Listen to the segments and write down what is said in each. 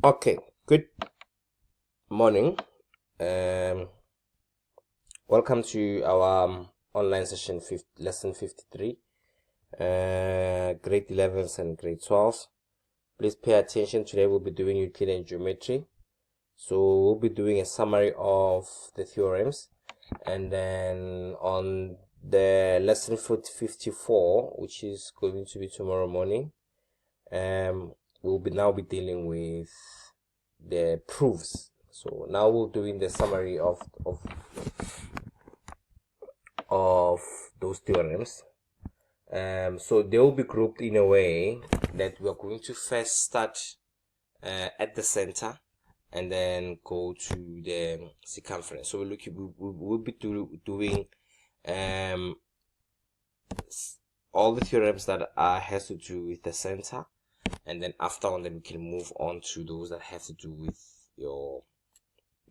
Okay, good morning. Welcome to our online session, lesson 53, grade 11s and grade 12s. Please pay attention. Today we'll be doing Euclidean Geometry. So we'll be doing a summary of the theorems, and then on the lesson 54, which is going to be tomorrow morning, we'll now be dealing with the proofs. So now we're doing the summary of those theorems. So they will be grouped in a way that we are going to first start at the center and then go to the circumference. So we'll be doing all the theorems that has to do with the center, and then after on, then we can move on to those that have to do with your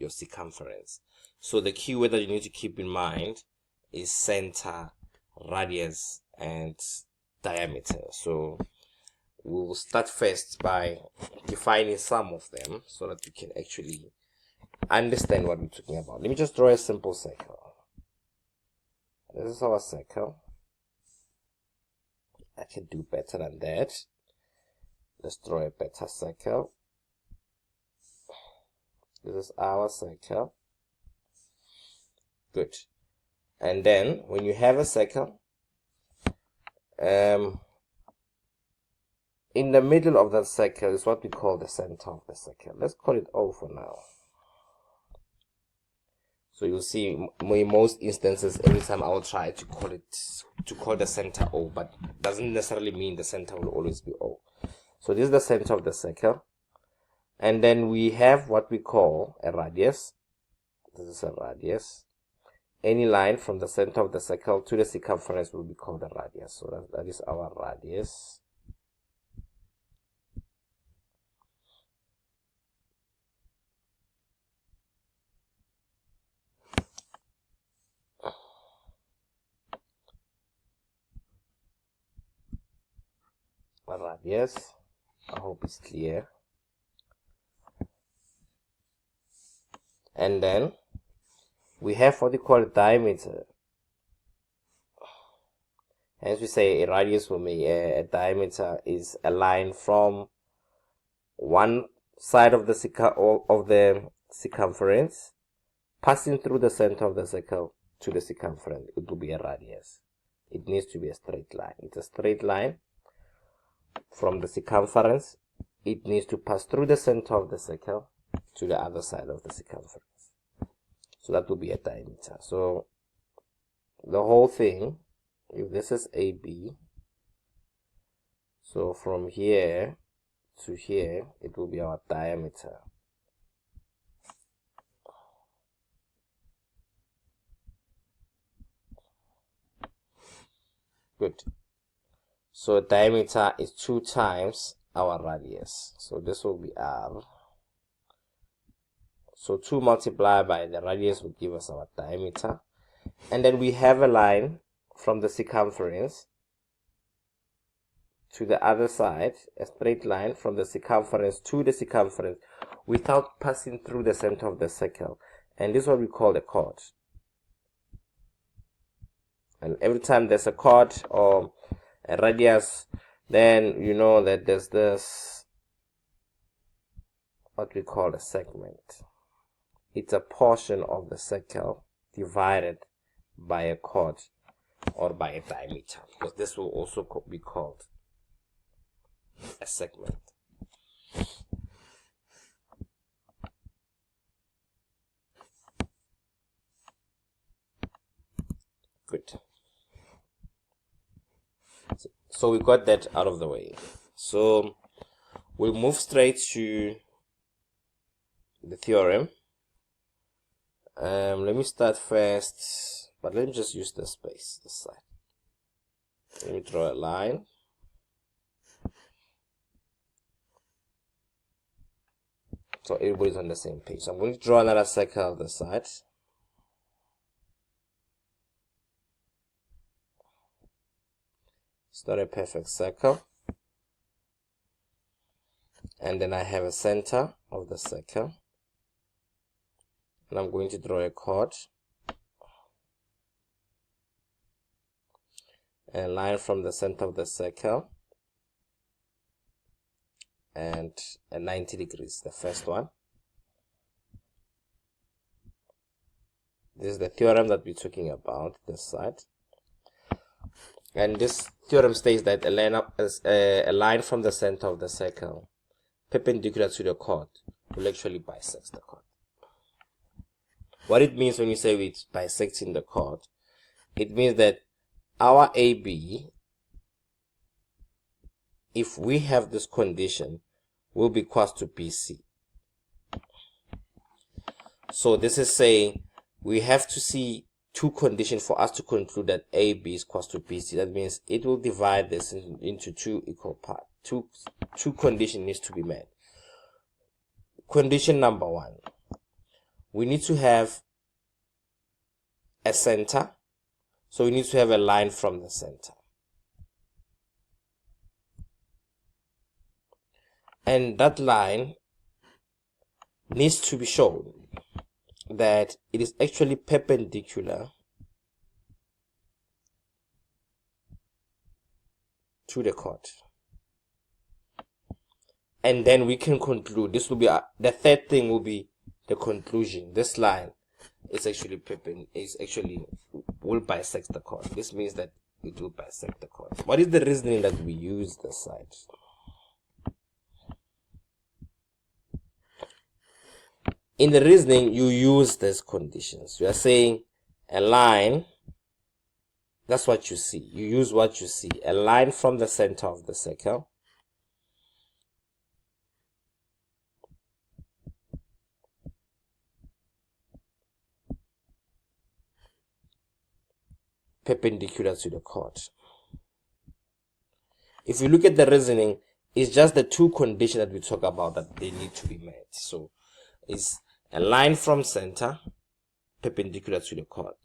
circumference. So the keyword that you need to keep in mind is center, radius, and diameter. So we'll start first by defining some of them so that you can actually understand what we're talking about. Let me just draw a simple circle. This is our circle. I can do better than that. Let's draw a better circle. This is our circle. Good. And then when you have a circle, in the middle of that circle is what we call the center of the circle. Let's call it O for now. So you'll see in most instances, every time I will try to call the center O, but doesn't necessarily mean the center will always be O. So this is the center of the circle. And then we have what we call a radius. This is a radius. Any line from the center of the circle to the circumference will be called a radius. So that is our radius. A radius. I hope it's clear. And then we have what we call a diameter. As we say, a radius will be a diameter is a line from one side of the circumference passing through the center of the circle to the circumference. It will be a radius. It needs to be a straight line. It's a straight line from the circumference. It needs to pass through the center of the circle to the other side of the circumference. So that will be a diameter. So the whole thing, if this is AB, so from here to here, it will be our diameter. Good. So diameter is 2 times our radius. So this will be R. So 2 multiplied by the radius will give us our diameter. And then we have a line from the circumference to the other side, a straight line from the circumference to the circumference without passing through the center of the circle. And this is what we call a chord. And every time there's a chord or a radius, then you know that there's this, what we call a segment. It's a portion of the circle divided by a chord or by a diameter, because this will also be called a segment. Good. So we got that out of the way. So we'll move straight to the theorem. Let me start first, but let me just use the space this side. Let me draw a line. So everybody's on the same page. So I'm going to draw another circle on the side. It's not a perfect circle. and then I have a center of the circle, and I'm going to draw a chord, a line from the center of the circle, and a 90 degrees, the first one. This is the theorem that we're talking about, this side. And this theorem states that a line from the center of the circle perpendicular to the chord will actually bisect the chord. What it means when you say it's bisecting the chord, it means that our AB, if we have this condition, will be equal to BC. So this is saying we have to see two conditions for us to conclude that AB is equal to BC. That means it will divide this into two equal parts. Two conditions needs to be met. Condition number one, we need to have a center. So we need to have a line from the center. And that line needs to be shown that it is actually perpendicular to the chord. And then we can conclude. This will be the third thing will be the conclusion. This line is actually will bisect the chord. This means that it will bisect the chord. What is the reasoning that we use this side? In the reasoning, you use these conditions. You are saying a line, that's what you see. You use what you see. A line from the center of the circle perpendicular to the chord. If you look at the reasoning, it's just the two conditions that we talk about that they need to be met. So it's a line from center perpendicular to the chord.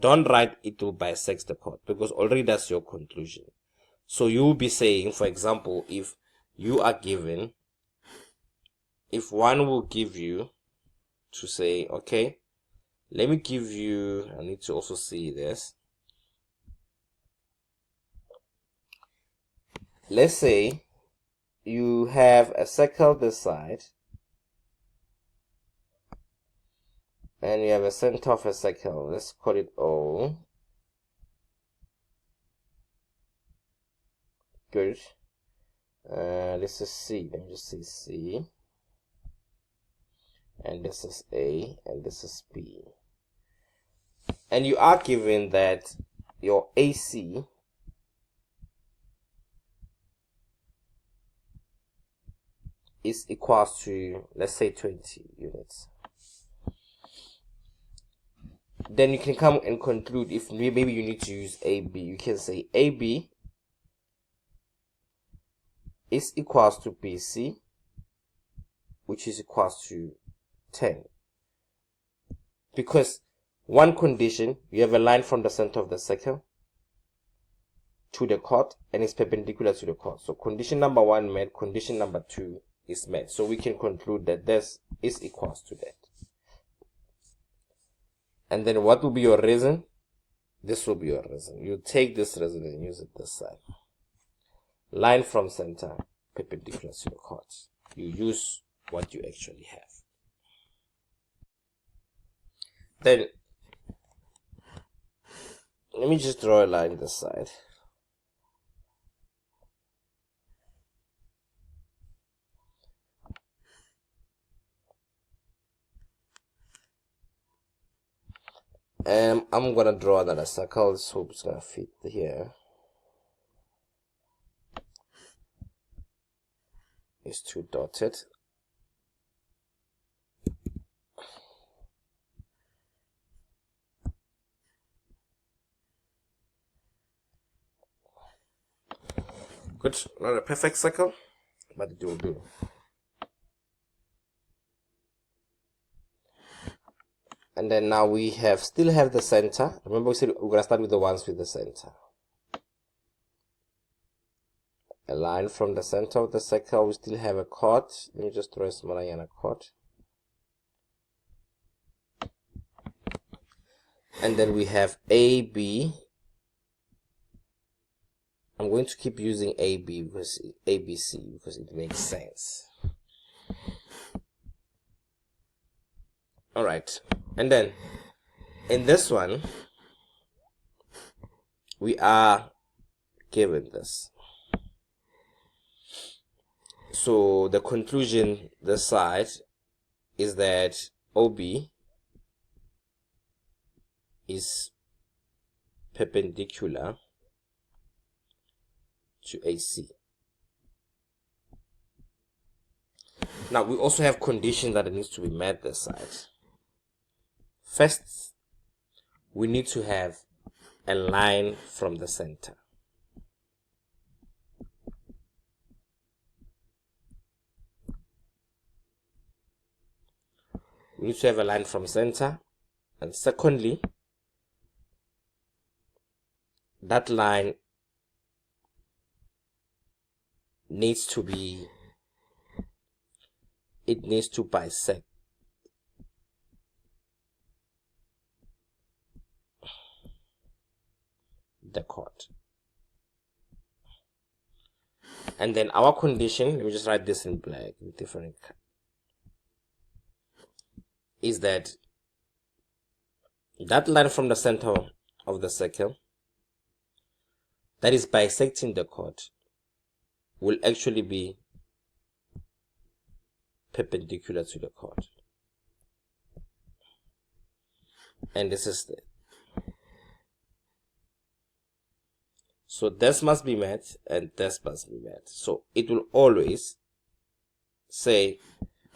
Don't write it will bisect the chord, because already that's your conclusion. So you will be saying, for example, if you are given, if one will give you to say, okay, let me give you, I need to also see this. Let's say you have a circle this side, and you have a center of a circle. Let's call it O. Good. This is C. Let me just say C. And this is A. And this is B. And you are given that your AC is equal to, let's say, 20 units. Then you can come and conclude, if maybe you need to use AB, you can say AB is equal to BC, which is equal to 10. Because one condition, you have a line from the center of the circle to the chord, and it's perpendicular to the chord. So condition number one met, condition number two is met. So we can conclude that this is equal to that. And then what will be your reason? This will be your reason. You take this reason and use it this side. Line from center perpendicular to the chord. You use what you actually have. Then let me just draw a line this side. I'm gonna draw another circle. Let's hope it's gonna fit here. It's two dotted. Good, not a perfect circle, but it will do. And then now we still have the center. Remember we said we're gonna start with the ones with the center. a line from the center of the circle. We still have a chord. Let me just throw a smaller and a chord. And then we have AB. I'm going to keep using AB because ABC because it makes sense. All right, and then in this one we are given this. So the conclusion this side is that OB is perpendicular to AC. Now we also have conditions that needs to be met this side. First, we need to have a line from the center. We need to have a line from center, and secondly, that line needs to bisect the chord. And then our condition, let me just write this in black with different, is that line from the center of the circle that is bisecting the chord will actually be perpendicular to the chord. And this is the, so this must be met and this must be met. So it will always say,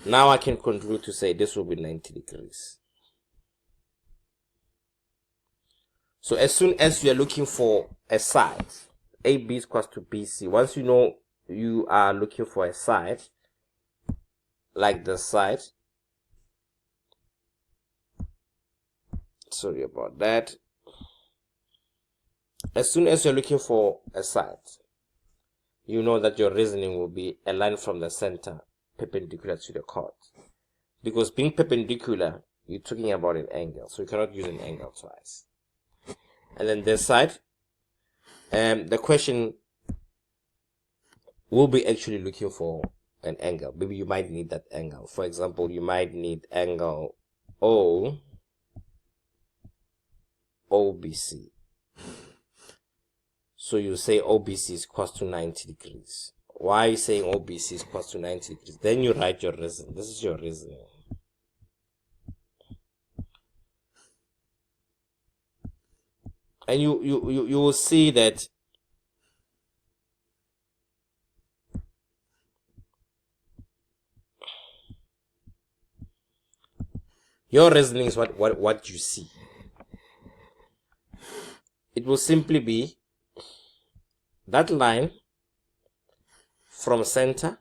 now I can conclude to say this will be 90 degrees. So as soon as you are looking for a side, AB is equal to BC. Once you know you are looking for a side, like this side, sorry about that. As soon as you're looking for a side, you know that your reasoning will be a line from the center perpendicular to the chord. Because being perpendicular, you're talking about an angle, so you cannot use an angle twice. And then this side, the question will be actually looking for an angle. Maybe you might need that angle. For example, you might need angle OBC. So you say OBC is equal to 90 degrees. Why are you saying OBC is equal to 90 degrees? Then you write your reason. This is your reasoning. And you will see that your reasoning is what you see. It will simply be that line from center.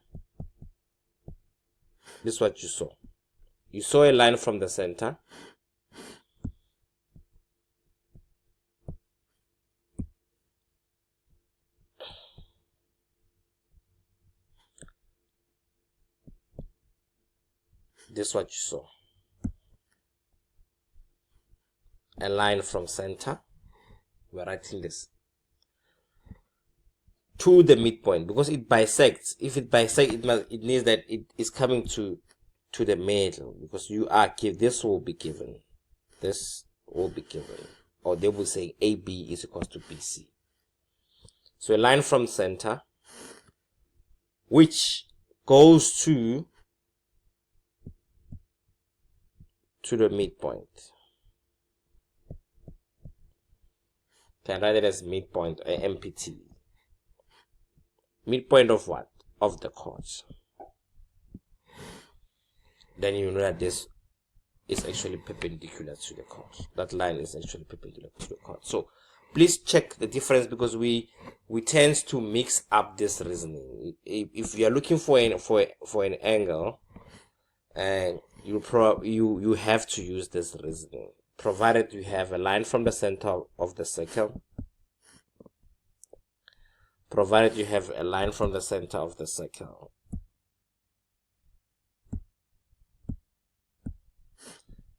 This is what you saw. You saw a line from the center. This is what you saw. A line from center. We're writing this to the midpoint because it bisects. If it bisects, it means that it is coming to the middle, because you are given, this will be given, or they will say AB is equal to BC. So a line from center which goes to the midpoint. Can write it as midpoint or MPT. Midpoint of what? Of the chords. Then you know that this is actually perpendicular to the chord. That line is actually perpendicular to the chord. So please check the difference, because we tend to mix up this reasoning. If you are looking for an angle, and you have to use this reasoning, provided you have a line from the center of the circle provided you have a line from the center of the circle.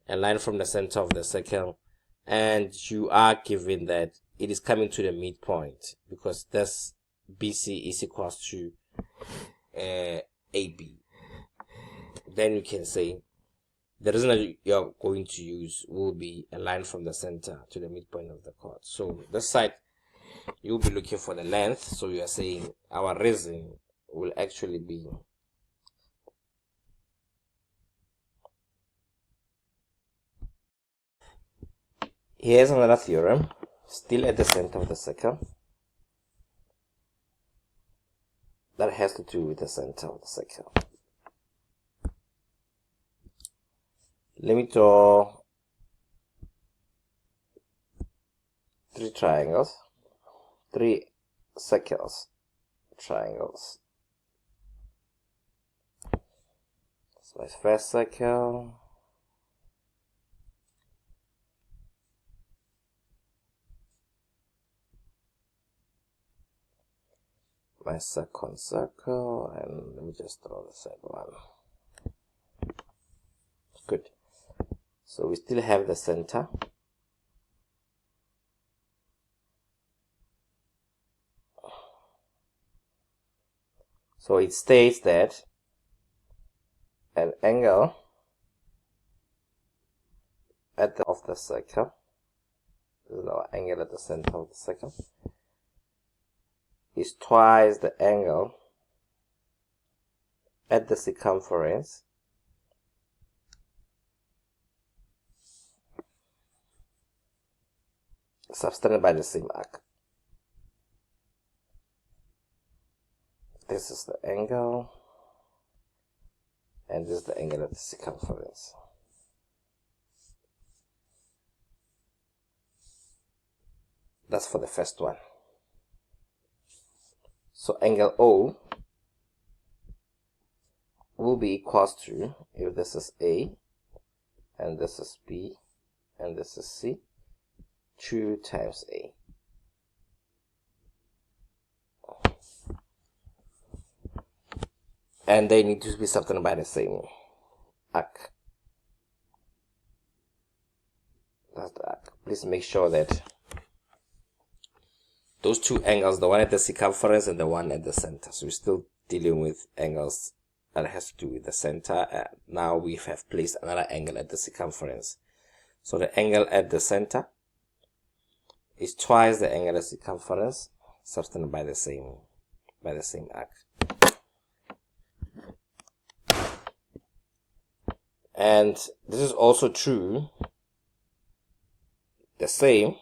A line from the center of the circle, and you are given that it is coming to the midpoint, because this BC is equals to AB. Then you can say the reason that you're going to use will be a line from the center to the midpoint of the chord. So this side, you'll be looking for the length. So you are saying our reason will actually be here's another theorem, still at the center of the circle, that has to do with the center of the circle. Let me draw 3 triangles, 3 circles, triangles. That's my first circle. My second circle, and let me just draw the second one. Good. So we still have the center. So it states that an angle at the of the circle, this is our angle at the center of the circle, is twice the angle at the circumference subtended by the same arc. This is the angle, and this is the angle at the circumference. That's for the first one. So angle O will be equals to, if this is A, and this is B, and this is C, 2 times A. And they need to be subtended by the same arc. That's the arc. Please make sure that those 2 angles, the one at the circumference and the one at the center. So we're still dealing with angles that has to do with the center. Now we have placed another angle at the circumference. So the angle at the center is twice the angle at the circumference, subtended by the same arc. And this is also true, the same,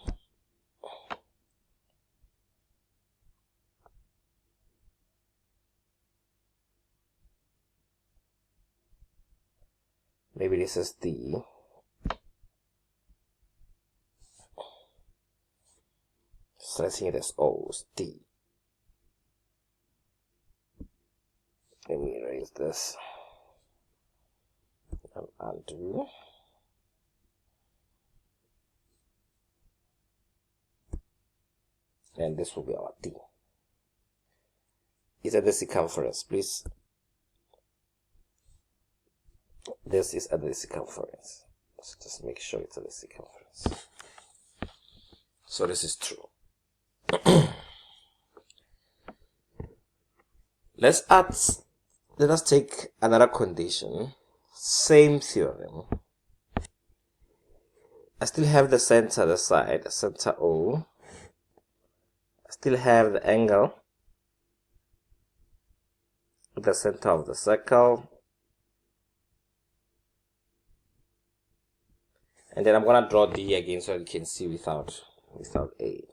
maybe this is D, so let's see it as O, D. Let me erase this and undo. And this will be our D. It's at the circumference, please. This is at the circumference. So just make sure it's at the circumference. So this is true. Let us take another condition. Same theorem. I still have the center, the side, the center O. I still have the angle at the center of the circle. And then I'm gonna draw D again so you can see without A.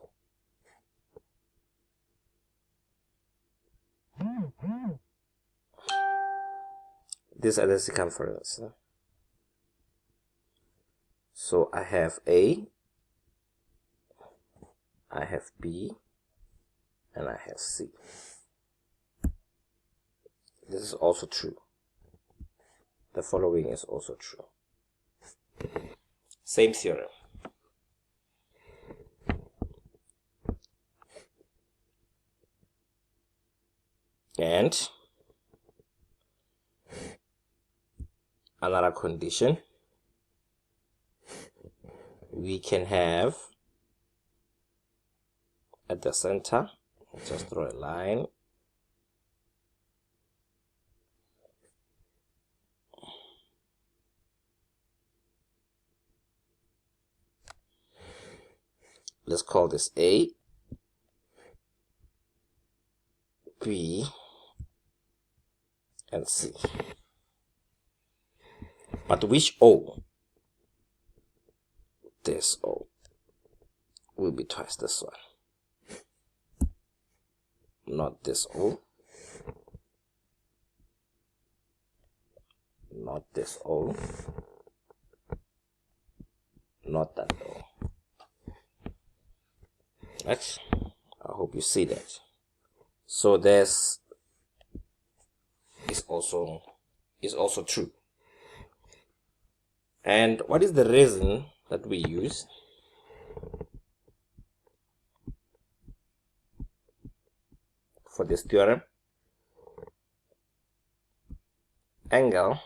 This is the circumference. So I have A, I have B, and I have C. This is also true. The following is also true. Same theorem. And another condition, we can have at the center, just draw a line, let's call this A, B, and C. But which O? This O will be twice this one. Not this O. Not this O. Not that O. Right? I hope you see that. So this is also true. And what is the reason that we use? For this theorem? Angle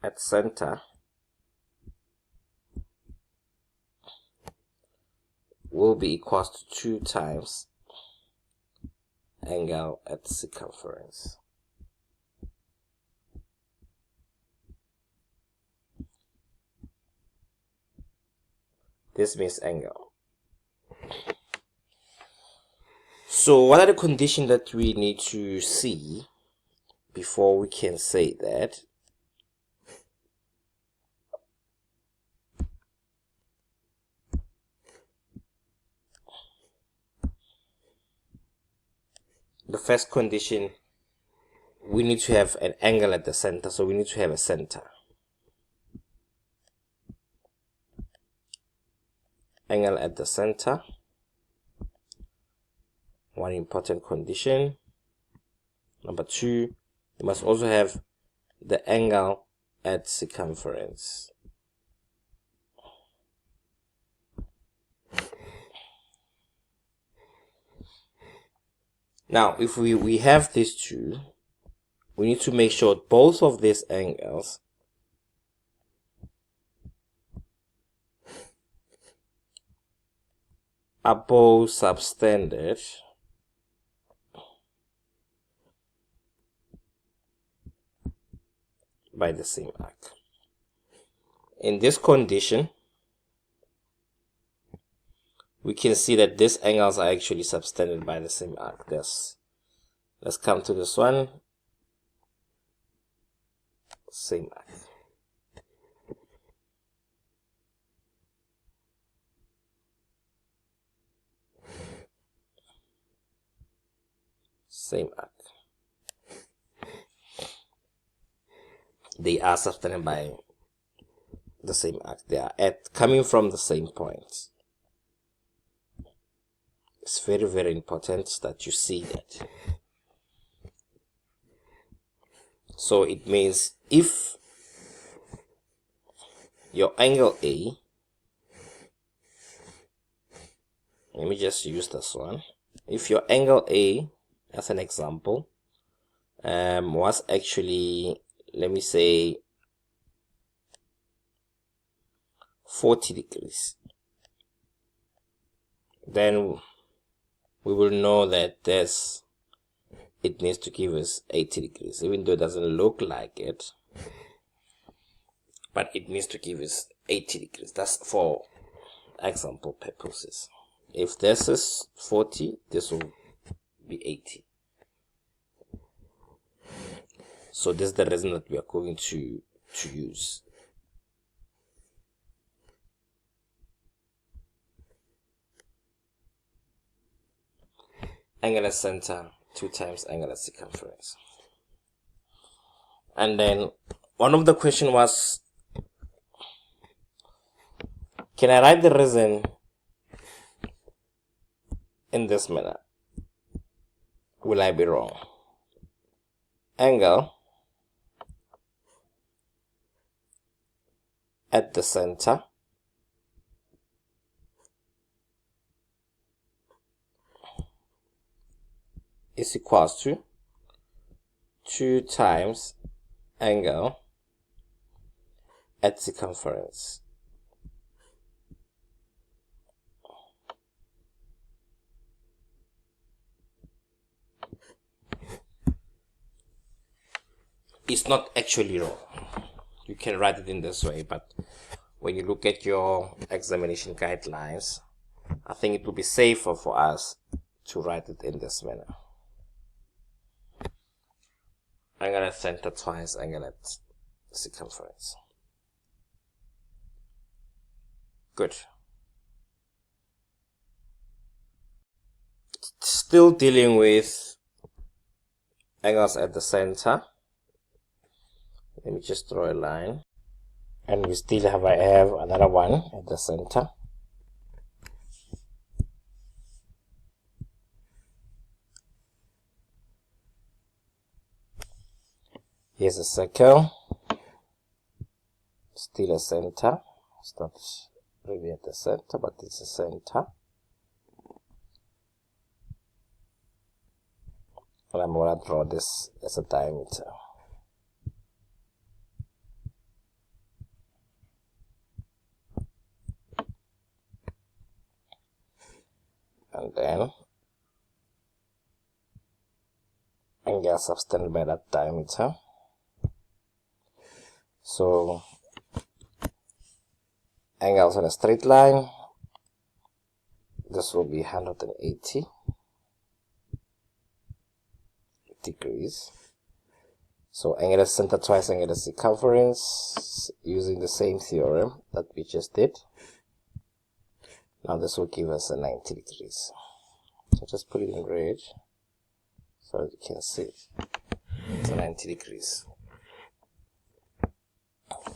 at center will be equal to 2 times angle at circumference. This means angle. So what are the conditions that we need to see before we can say that the first condition, we need to have an angle at the center, so we need to have a center. Angle at the center, one important condition. Number 2, you must also have the angle at circumference. Now, if we have these two, we need to make sure both of these angles are both subtended by the same arc. In this condition, we can see that these angles are actually subtended by the same arc. Let's come to this one. Same arc. Same arc. They are subtended by the same arc. They are coming from the same point. It's very, very important that you see that. So it means if your angle A, let me just use this one. If your angle A, as an example, was actually, let me say, 40 degrees, then we will know that it needs to give us 80 degrees, even though it doesn't look like it, but it needs to give us 80 degrees. That's for example purposes. If this is 40, this will be 80. So this is the reason that we are going to use. Angle at center, 2 times angle at circumference. And then one of the question was, can I write the reason in this manner? Will I be wrong? Angle at the center is equals to 2 times angle at circumference. It's not actually wrong. You can write it in this way, but when you look at your examination guidelines, I think it will be safer for us to write it in this manner. Angle at center twice angle at circumference. Good. Still dealing with angles at the center. Let me just draw a line. And we still have another one at the center. Here's a circle. Still a center. It's not really at the center, but it's a center. And I'm going to draw this as a diameter. And then angle subtended by that diameter. So angles on a straight line, this will be 180 degrees. So angle at center twice angle at circumference, using the same theorem that we just did. Now this will give us a 90 degrees. So just put it in red so that you can see it. It's a 90 degrees.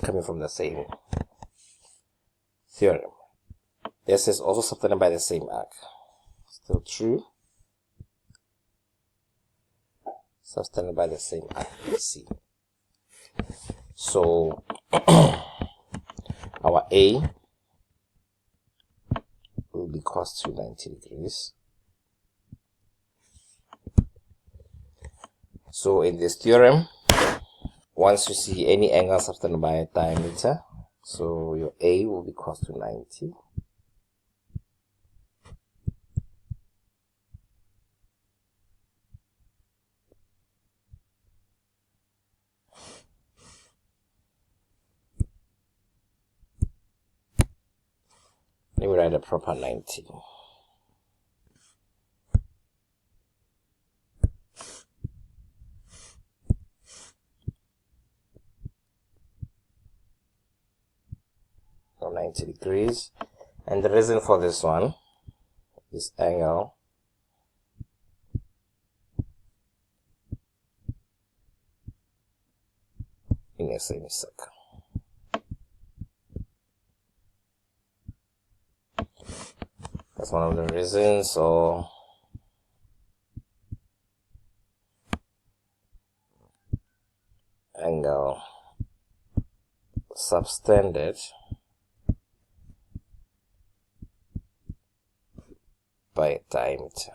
Coming from the same theorem. This is also subtended by the same arc. Still true. Subtended by the same arc BC. So our A will be cos to 90 degrees. So in this theorem, once you see any angle subtended by a diameter, so your A will be cos to 90. Let me write a proper 90. So 90 degrees. And the reason for this one is angle in a semicircle. That's one of the reasons. So angle subtended by a diameter.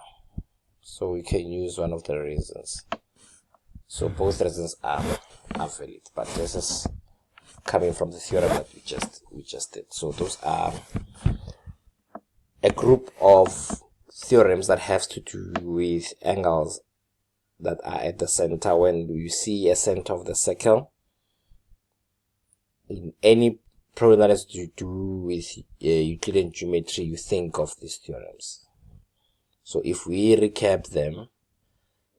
So we can use one of the reasons. So both reasons are valid, but this is coming from the theorem that we just did. So those are a group of theorems that have to do with angles that are at the center. When you see a center of the circle in any problem that has to do with Euclidean geometry, you think of these theorems. So if we recap them,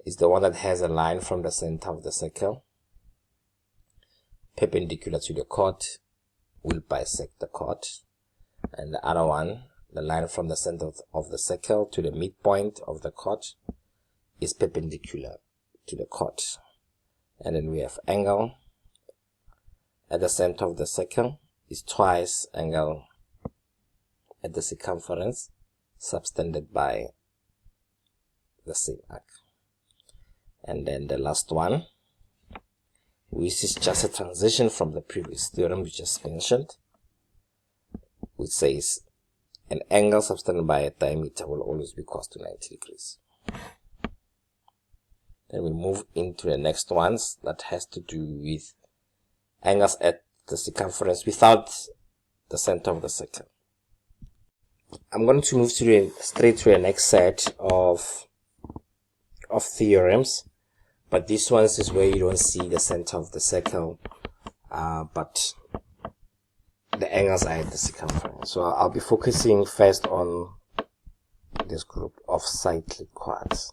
it's the one that has a line from the center of the circle perpendicular to the chord, will bisect the chord, and the other one, the line from the center of the circle to the midpoint of the chord, is perpendicular to the chord. And then we have angle at the center of the circle is twice angle at the circumference, subtended by the same arc. And then the last one, which is just a transition from the previous theorem we just mentioned, which says an angle subtended by a diameter will always be cos to 90 degrees. Then we move into the next ones that has to do with angles at the circumference without the center of the circle. I'm going to move straight to the next set of theorems, but this one is where you don't see the center of the circle, but the angles are at the circumference. So I'll be focusing first on this group of cyclic chords.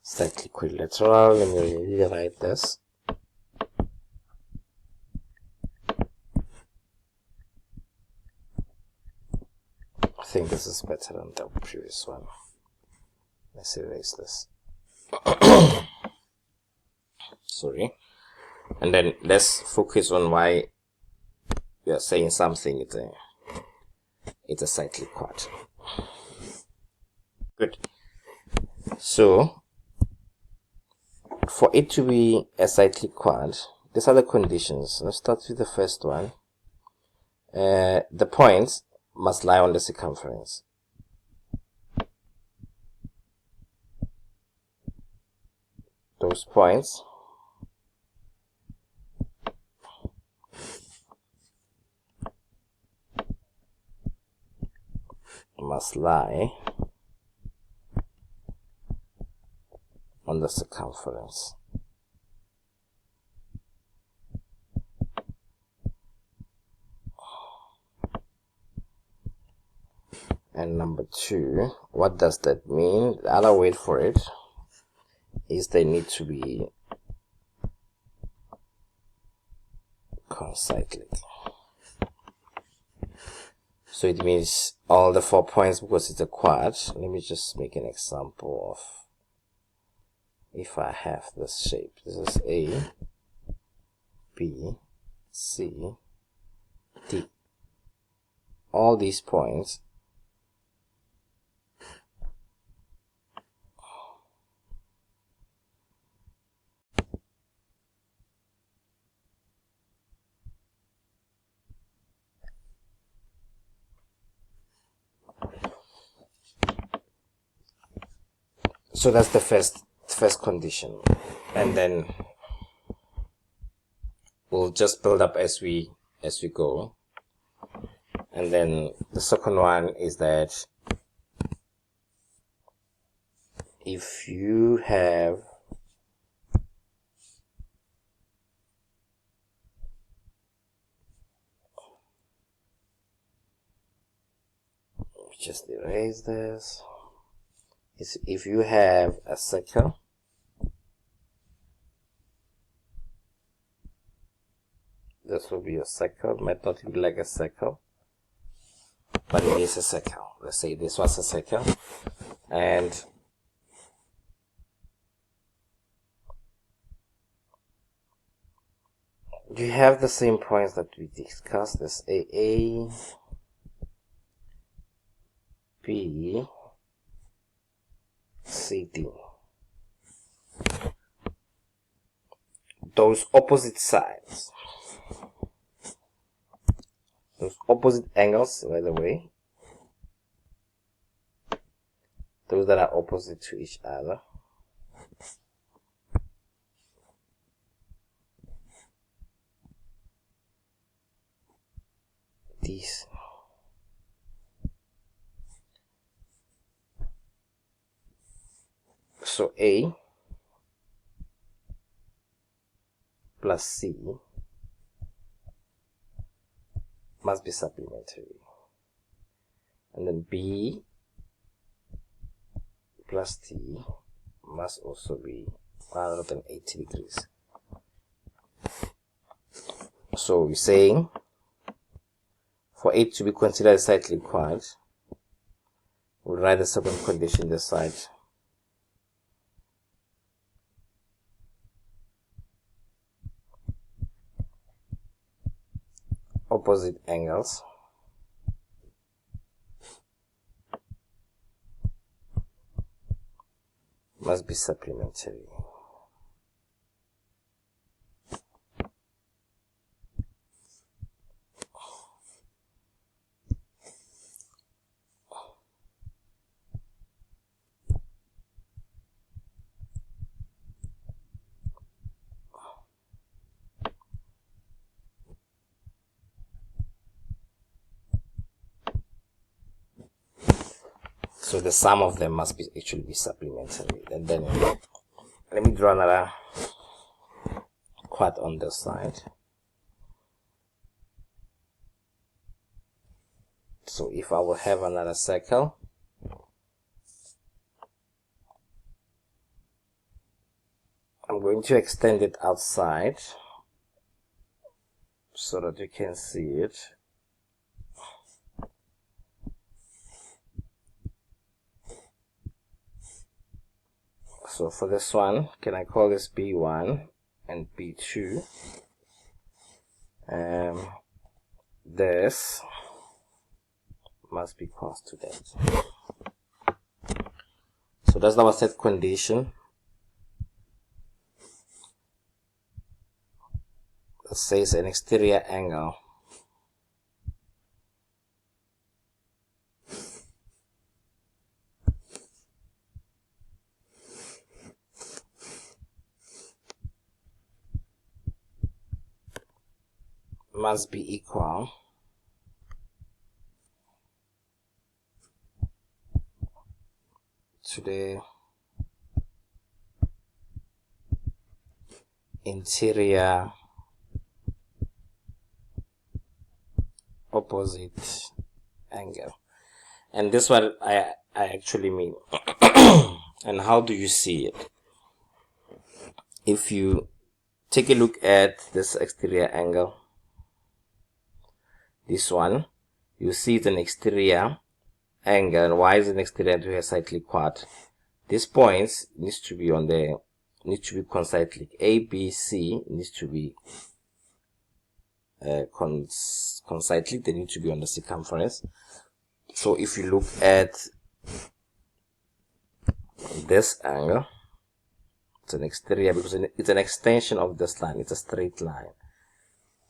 Cyclic equilateral, let me rewrite this. I think this is better than the previous one. Let's erase this. Sorry. And then let's focus on why we are saying something it's a cyclic chord. Good. So for it to be a cyclic chord, these are the conditions. Let's start with the first one. The points must lie on the circumference. Those points must lie on the circumference. And number two, what does that mean? The other word for it is they need to be concyclic. So it means all the 4 points, because it's a quad. Let me just make an example of, if I have this shape. This is A, B, C, D. All these points so that's the first condition, and then we'll just build up as we go. And then the second one is that if you have just erase this. If you have a circle, this will be a circle. Might not look like a circle, but it is a circle. Let's say this was a circle, and you have the same points that we discussed. This A, B, C, D. Those opposite sides, those opposite angles, by the way, those that are opposite to each other, these. So A plus C must be supplementary, and then B plus T must also be 180 degrees. So we're saying for it to be considered a cyclic chord, we'll write the second condition this side. Opposite angles must be supplementary. So the sum of them must actually be supplementary. And then let me draw another quad on this side. So if I will have another circle, I'm going to extend it outside so that you can see it. So for this one, can I call this B1 and B2? This must be equal to that. So that's our set condition. That says an exterior angle must be equal to the interior opposite angle. And this is what I actually mean. And how do you see it? If you take a look at this exterior angle, this one, you see it's an exterior angle. And why is it an exterior to a cyclic quad? These points needs to be concyclic. A, B, C needs to be concyclic. They need to be on the circumference. So if you look at this angle, it's an exterior because it's an extension of this line. It's a straight line.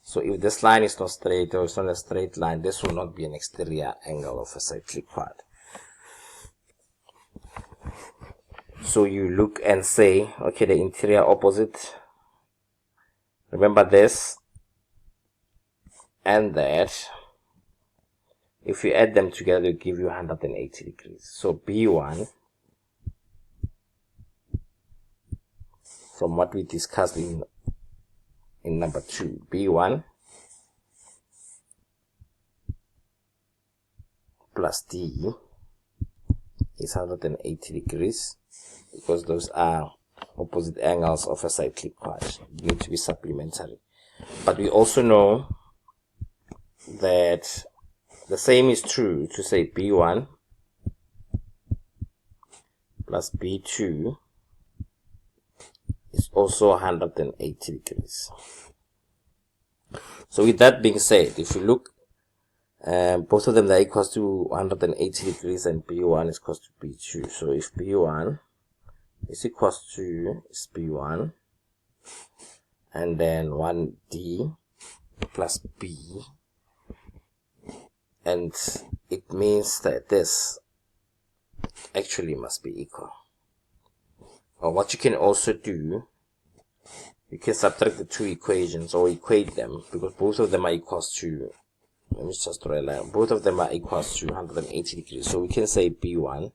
So if this line is not straight or it's not a straight line, this will not be an exterior angle of a cyclic quad. So you look and say, okay, the interior opposite, remember this and that, if you add them together, they give you 180 degrees. So B1, from what we discussed in number 2, B1 plus D is 180 degrees because those are opposite angles of a cyclic quad. They need to be supplementary. But we also know that the same is true to say B1 plus B2 is also 180 degrees. So with that being said, if you look, both of them are equal to 180 degrees and B1 is equal to B2. So if B1 is equal to B1 and then 1D plus B, and it means that this actually must be equal. Or what you can also do, you can subtract the two equations or equate them because both of them are equal to, let me just draw a line, both of them are equal to 180 degrees. So we can say B1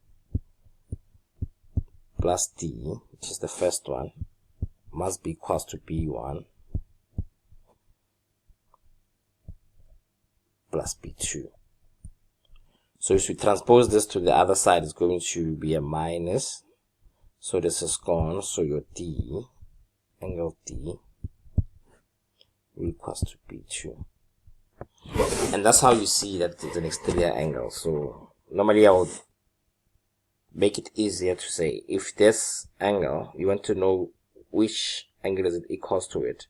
plus D, which is the first one, must be equal to B1 plus B2. So if we transpose this to the other side, it's going to be a minus. So this is gone. So your D, angle D, will equal to B2. And that's how you see that it's an exterior angle. So normally I would make it easier to say, if this angle, you want to know which angle is it equals to it,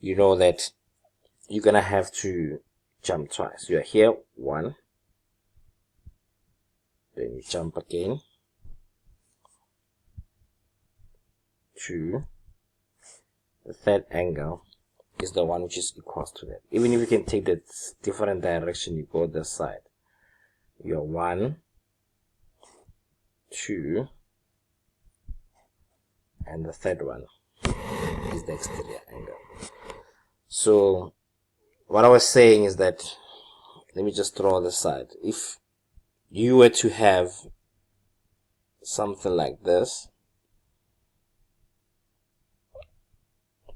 you know that you're going to have to jump twice. You're here, 1, then you jump again, 2, the third angle is the one which is equal to that. Even if you can take that different direction, you go this side. Your 1, 2, and the third one is the exterior angle. So what I was saying is that, let me just draw the side. If you were to have something like this,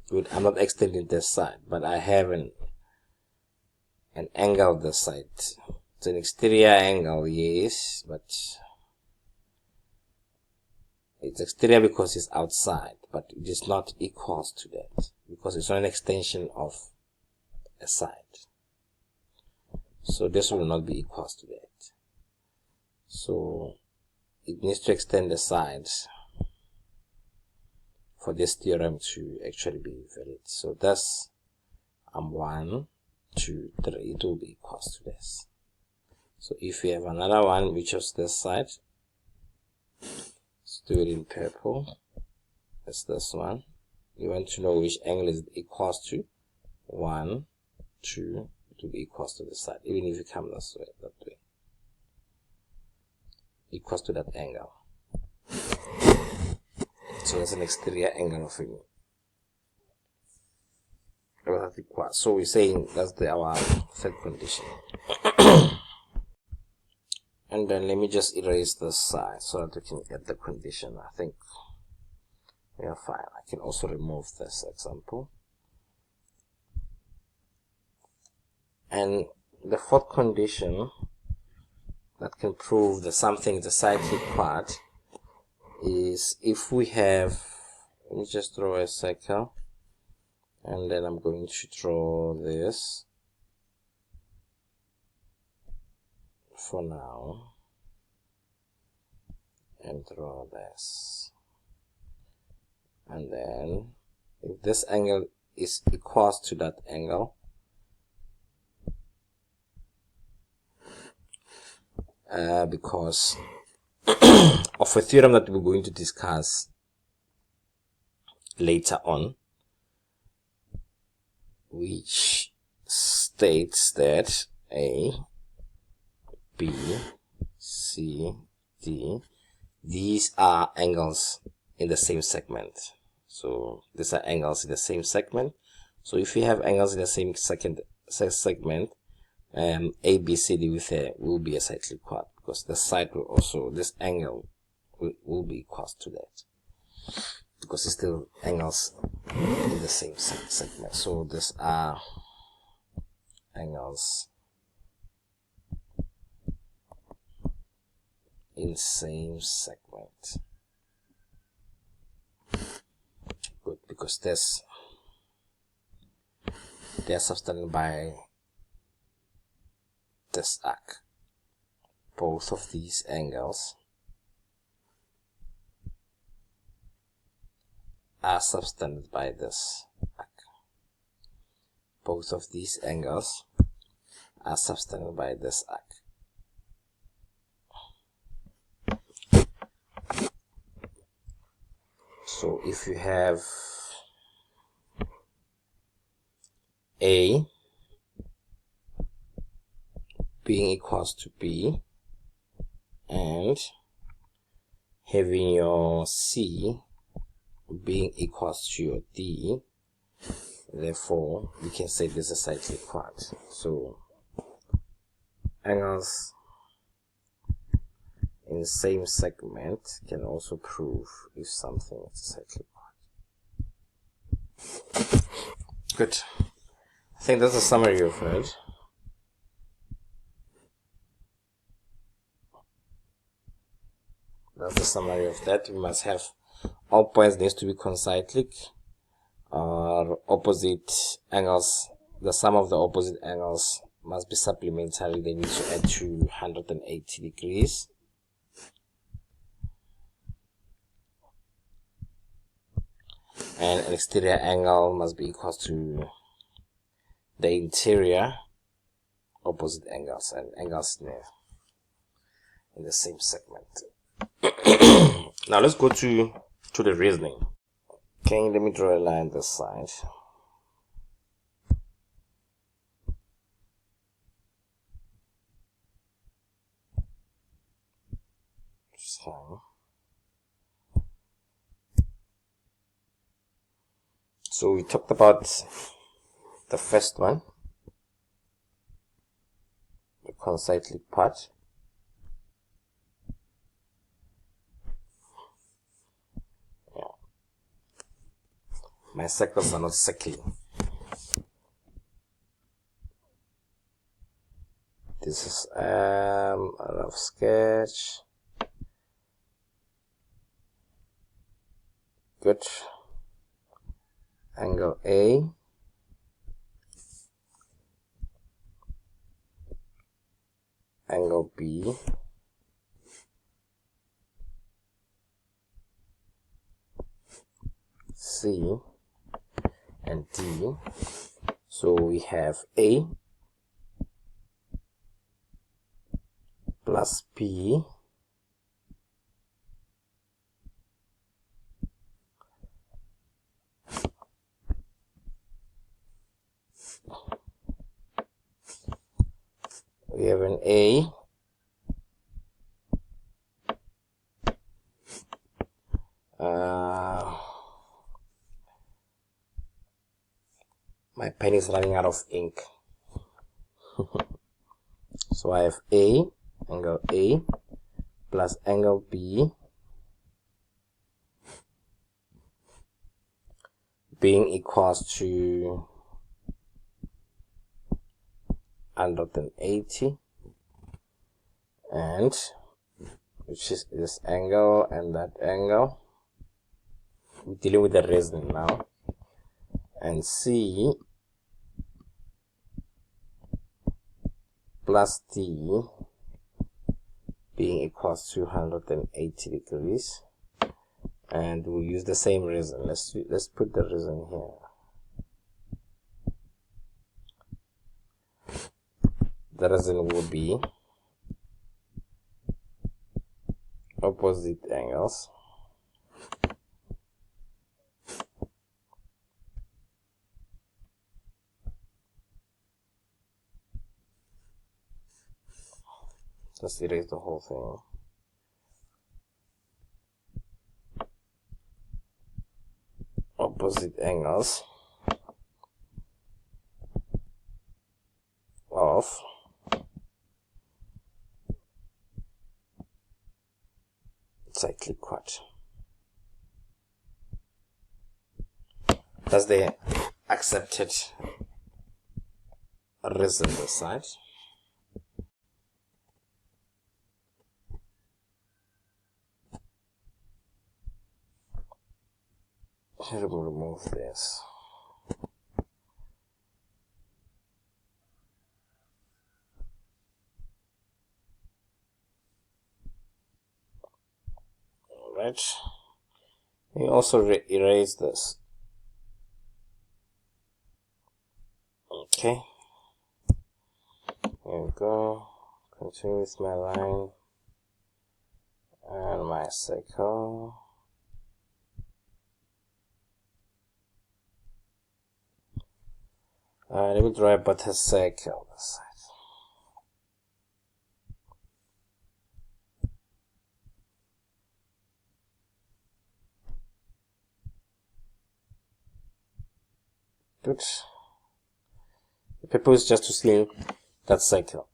good, I'm not extending this side, but I have an angle this side. It's an exterior angle, yes, but it's exterior because it's outside, but it is not equals to that because it's not an extension of a side. So this will not be equals to that. So it needs to extend the sides for this theorem to actually be valid. So thus 1, 2, 3, it will be equals to this. So if we have another one which is this side, let's do it in purple. It's this one. You want to know which angle is equals to. 1, 2, it will be equals to the side, even if you come this way, that way, equals to that angle. So that's an exterior angle of it. So we're saying that's our third condition. And then let me just erase this side so that we can get the condition. I think we are fine. I can also remove this example. And the fourth condition that can prove that something is a cyclic part is if we have, let me just draw a circle, and then I'm going to draw this for now, and draw this, and then if this angle is equals to that angle, because of a theorem that we're going to discuss later on, which states that A, B, C, D, these are angles in the same segment. So these are angles in the same segment. So if you have angles in the same segment, A, B, C, D with A will be a cyclic quad, because the side will also, this angle will be equals to that, because it's still angles in the same segment. So these are angles in same segment. Good, because they're subtended by this arc. Both of these angles are subtended by this arc. Both of these angles are subtended by this arc. So if you have A being equals to B and having your C being equals to your D, therefore we can say this is a cyclic quad. So angles in the same segment can also prove if something is a cyclic quad. Good. I think that's a summary of it. That's the summary of that. We must have all points needs to be concyclic, or opposite angles. The sum of the opposite angles must be supplementary. They need to add to 180 degrees. And an exterior angle must be equal to the interior opposite angles and angles in the same segment. Now let's go to the reasoning. Okay, let me draw a line this side. So we talked about the first one, the concyclic part. my circles are not circling. This is a rough sketch. Good. Angle A. Angle B. C and D. So we have A plus P we have an A my pen is running out of ink. So I have angle A plus angle B being equals to 180, and which is this angle and that angle. We're dealing with the reason now. And C plus D being equals to 180 degrees, and we'll use the same reason. Let's put the reason here. The reason will be opposite angles let's erase the whole thing. Opposite angles of cyclic chord. That's the accepted reason this side. Remove this. Alright. We also erase this. Okay. Here we go. Continue with my line and my circle. Let me draw a butter circle this side. Good. The purpose is just to see that circle.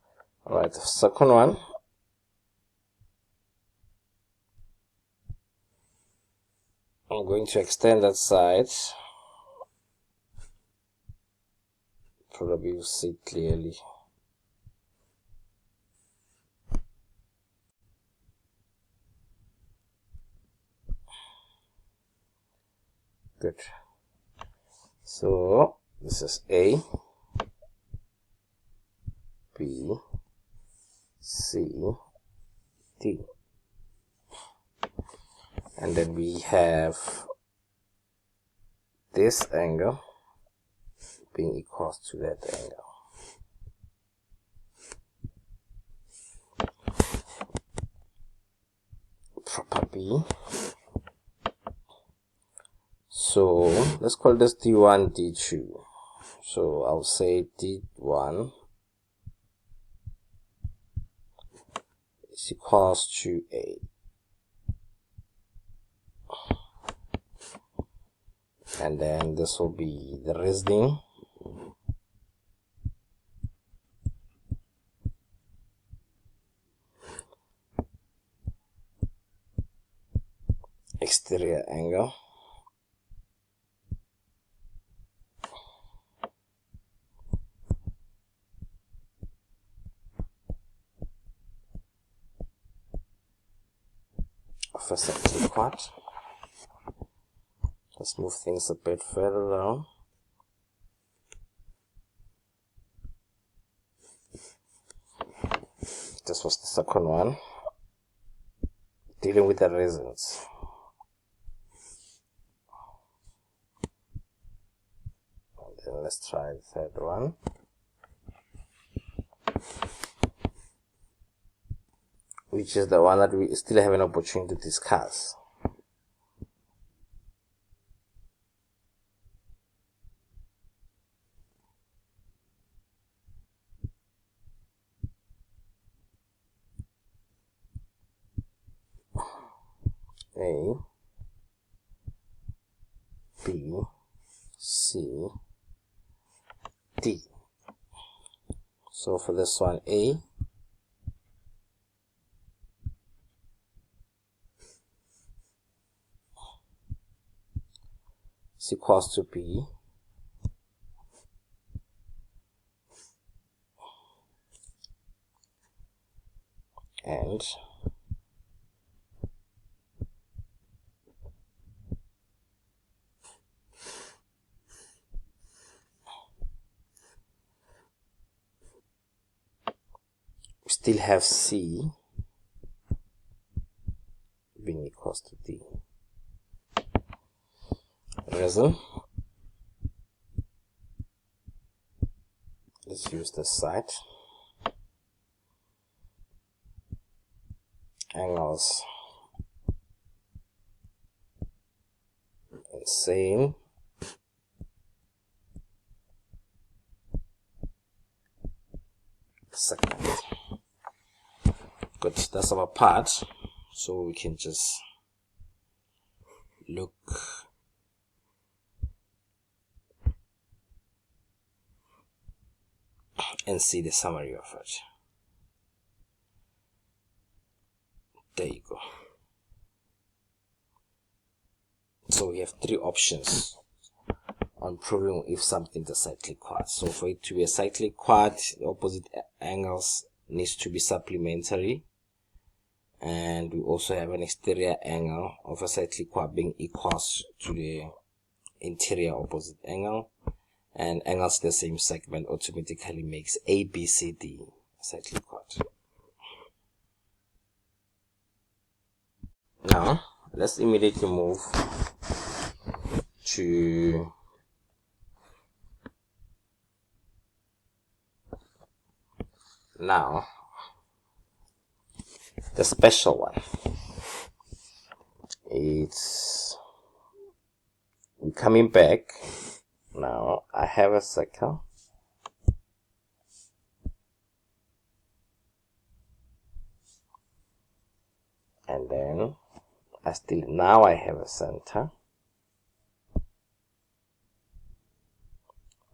Alright, the second one. I'm going to extend that side. Probably you see clearly. Good. So this is A, B, C, D, and then we have this angle being equal to that angle. Proper B. So let's call this D1, D2. So I'll say D1 is equals to A. And then this will be the reasoning. Exterior angle. a cyclic chord. Let's move things a bit further down. This was the second one, dealing with the reasons. And then let's try the third one. Which is the one that we still have an opportunity to discuss. A, B, C, D. So for this one, A is equals to B, and we still have C being equals to D. Reason. Let's use this side. Angles. Insane. Second. Good, that's our part. So we can just look and see the summary of it. There you go. So we have three options on proving if something's a cyclic chord. So for it to be a cyclic chord, the opposite angles needs to be supplementary, and we also have an exterior angle of a cyclic chord being equals to the interior opposite angle, and angles the same segment automatically makes ABCD a cyclic chord. Now let's immediately move to now the special one. It's coming back. Now I have a circle, and then now I have a center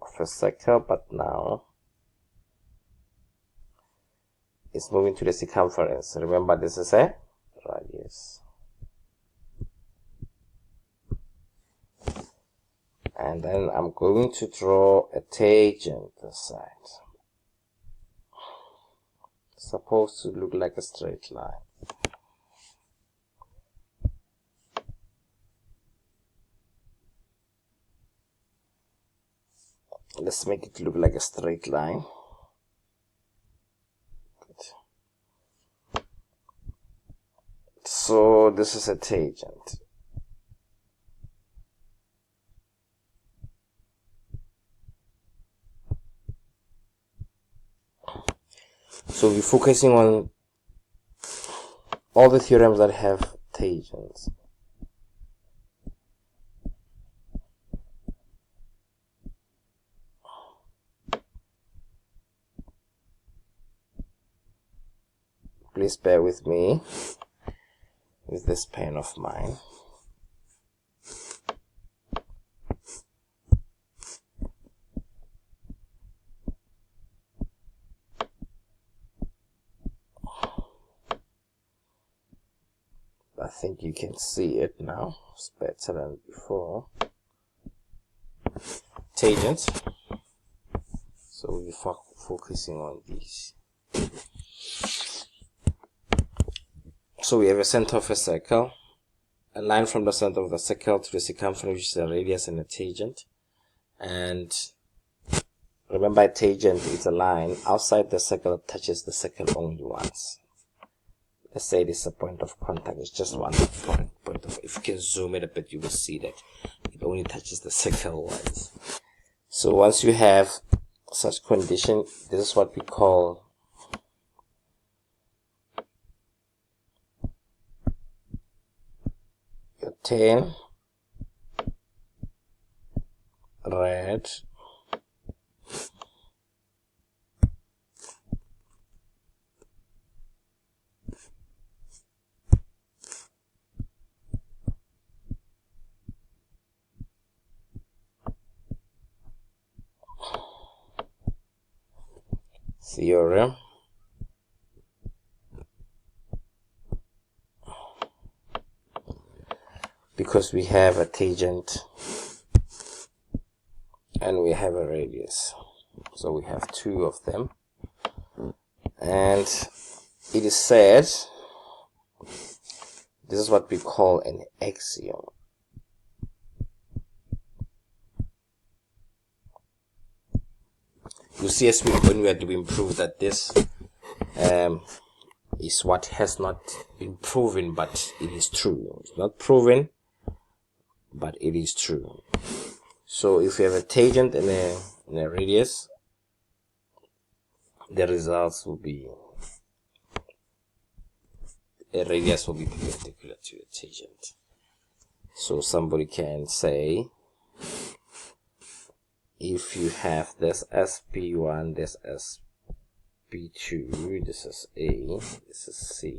of a circle, but now it's moving to the circumference. Remember, this is a radius. And then I'm going to draw a tangent this side. It's supposed to look like a straight line. Let's make it look like a straight line. Good. So this is a tangent. So we're focusing on all the theorems that have tangents. Please bear with me with this pen of mine. I think you can see it now. It's better than before. Tangents. So we're focusing on these. So we have a center of a circle, a line from the center of the circle to the circumference, which is a radius and a tangent. And remember, a tangent is a line outside the circle that touches the circle only once. Let's say this is a point of contact. It's just one point of. If you can zoom it a bit, you will see that it only touches the circle once. So once you have such condition, this is what we call your tan red theorem because we have a tangent and we have a radius, so we have two of them. And it is said this is what we call an axiom. You see, as when we are doing proof, that this is what has not been proven, but it is true. It's not proven, but it is true. So if you have a tangent and a radius, the results will be a radius will be perpendicular to a tangent. So somebody can say, if you have this as P1, this as P2, this is A, this is C,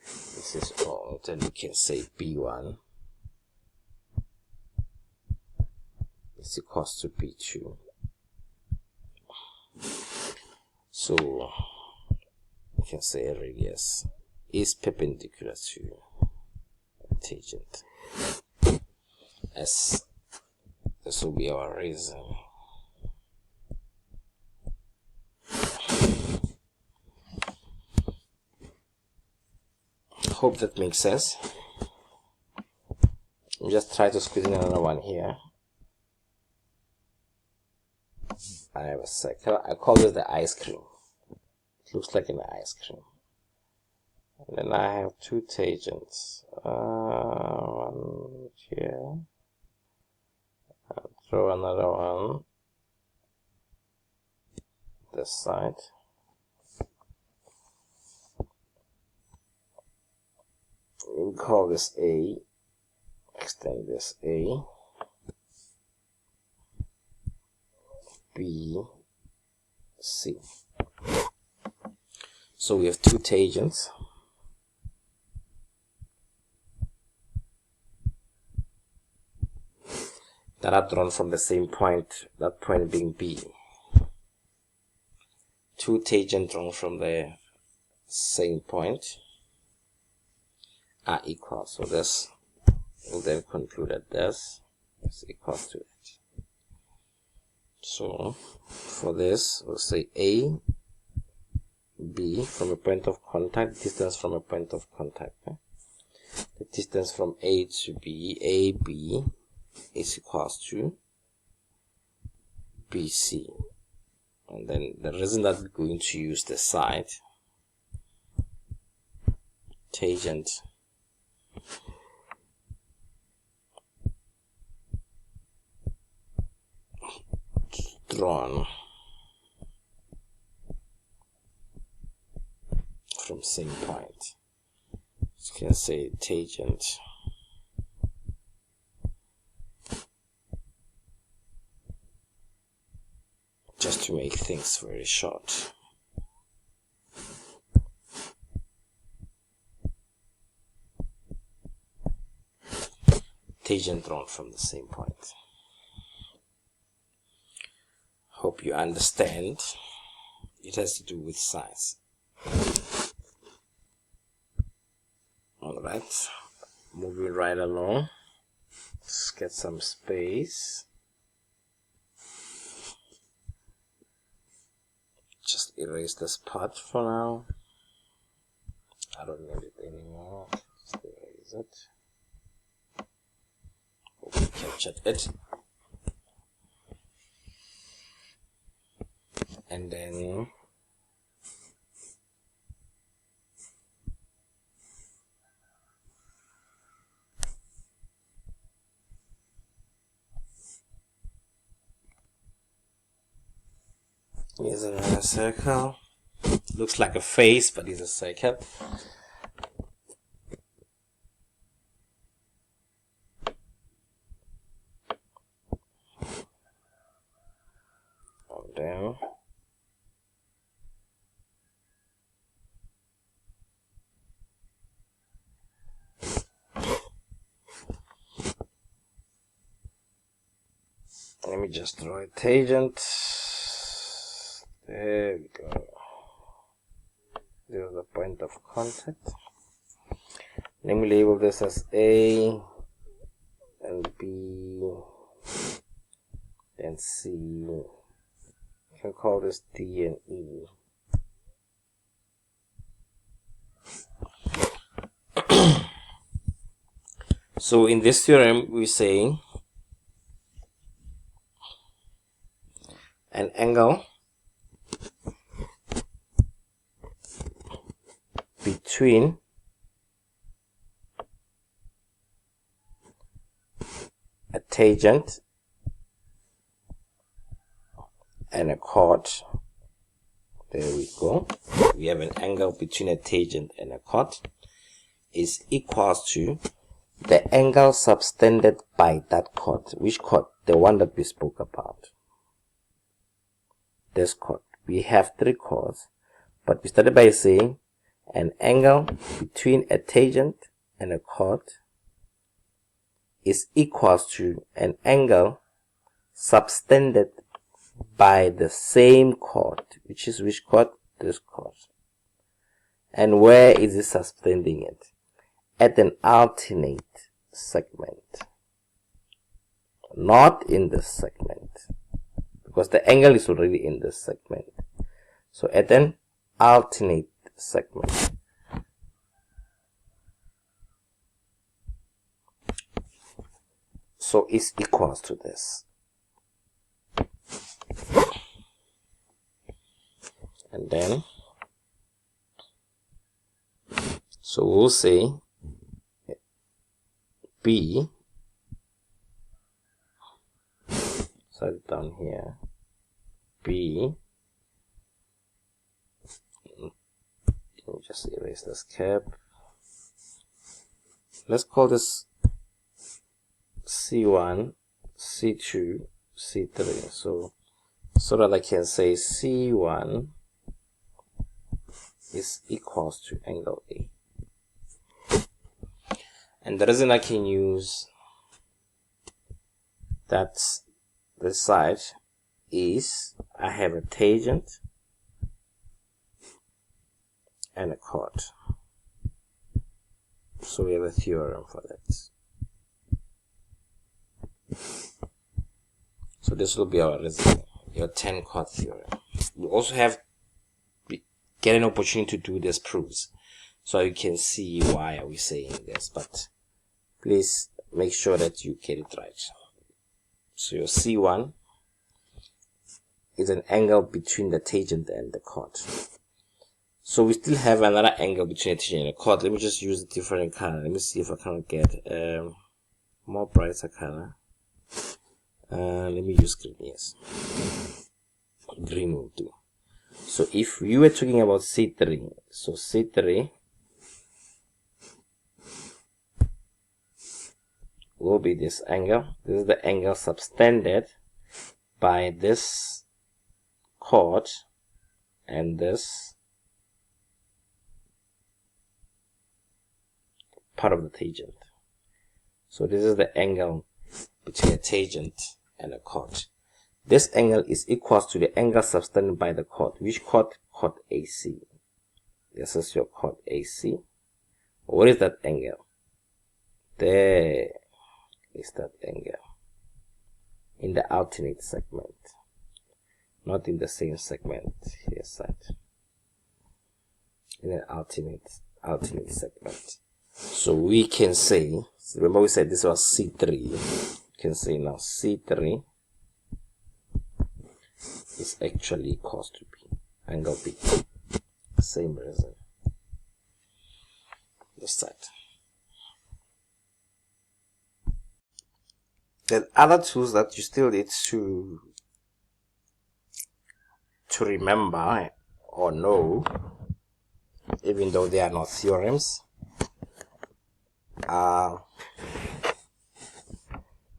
this is O, then we can say P1 is equals to P2. So you can say a radius is perpendicular to a tangent, as this will be our reason. Hope that makes sense. I'll just try to squeeze in another one here. I have a circle. I call this the ice cream. It looks like an ice cream. And then I have two tangents. One here. I'll throw another one this side. We'll call this A. Extend this A. B, C. So we have two tangents. That are drawn from the same point, that point being B. Two tangents drawn from the same point are equal. So this will then conclude that this is equal to it. So for this, we'll say A, B from a point of contact, distance from a point of contact. The distance from A to B, AB, is equals to BC. And then the reason that we're going to use the side tangent drawn from same point, you can say tangent just to make things very short. Tangent drawn from the same point. Hope you understand. It has to do with size. Alright, moving right along. Let's get some space. Just erase this part for now. I don't need it anymore. Just erase it. captured it. And then here's another circle. Looks like a face, but it's a circle. And then let me just draw a tangent. There we go. This is the point of contact. Let me label this as A and B and C. You can call this D and E. So in this theorem, we say an angle between a tangent and a chord. There we go. We have an angle between a tangent and a chord is equals to the angle subtended by that chord. Which chord? The one that we spoke about. This chord. We have three chords, but we started by saying an angle between a tangent and a chord is equals to an angle subtended by the same chord, which is which chord? This chord. And where is it subtending it? At an alternate segment, not in this segment, because the angle is already in this segment. So at an alternate segment. So it's equals to this. And then, so we'll say B, set it down here, B, let me just erase this cap. Let's call this C1, C2, C3. So that I can say C1 is equals to angle A. And the reason I can use that this side is I have a tangent and a chord. So we have a theorem for that. So this will be our result, your 10 chord theorem. We also get an opportunity to do these proofs, so you can see why are we saying this, but please make sure that you get it right. So your C1 is an angle between the tangent and the chord. So we still have another angle between the tangent and the chord. Let me just use a different color. Let me see if I can get more brighter color. Let me use green. Yes, green will do. So if you were talking about C3, so C3 will be this angle. This is the angle subtended by this chord and this part of the tangent. So this is the angle between a tangent and a chord. This angle is equal to the angle subtended by the chord. Which chord? Chord AC. This is your chord AC. What is that angle? There is that angle. In the alternate segment. Not in the same segment. Here side. In an alternate segment. So we can say, remember we said this was C3. can say now C3 is actually equals to B, angle B. Same reason. This side. Then other tools that you still need to remember or know, even though they are not theorems,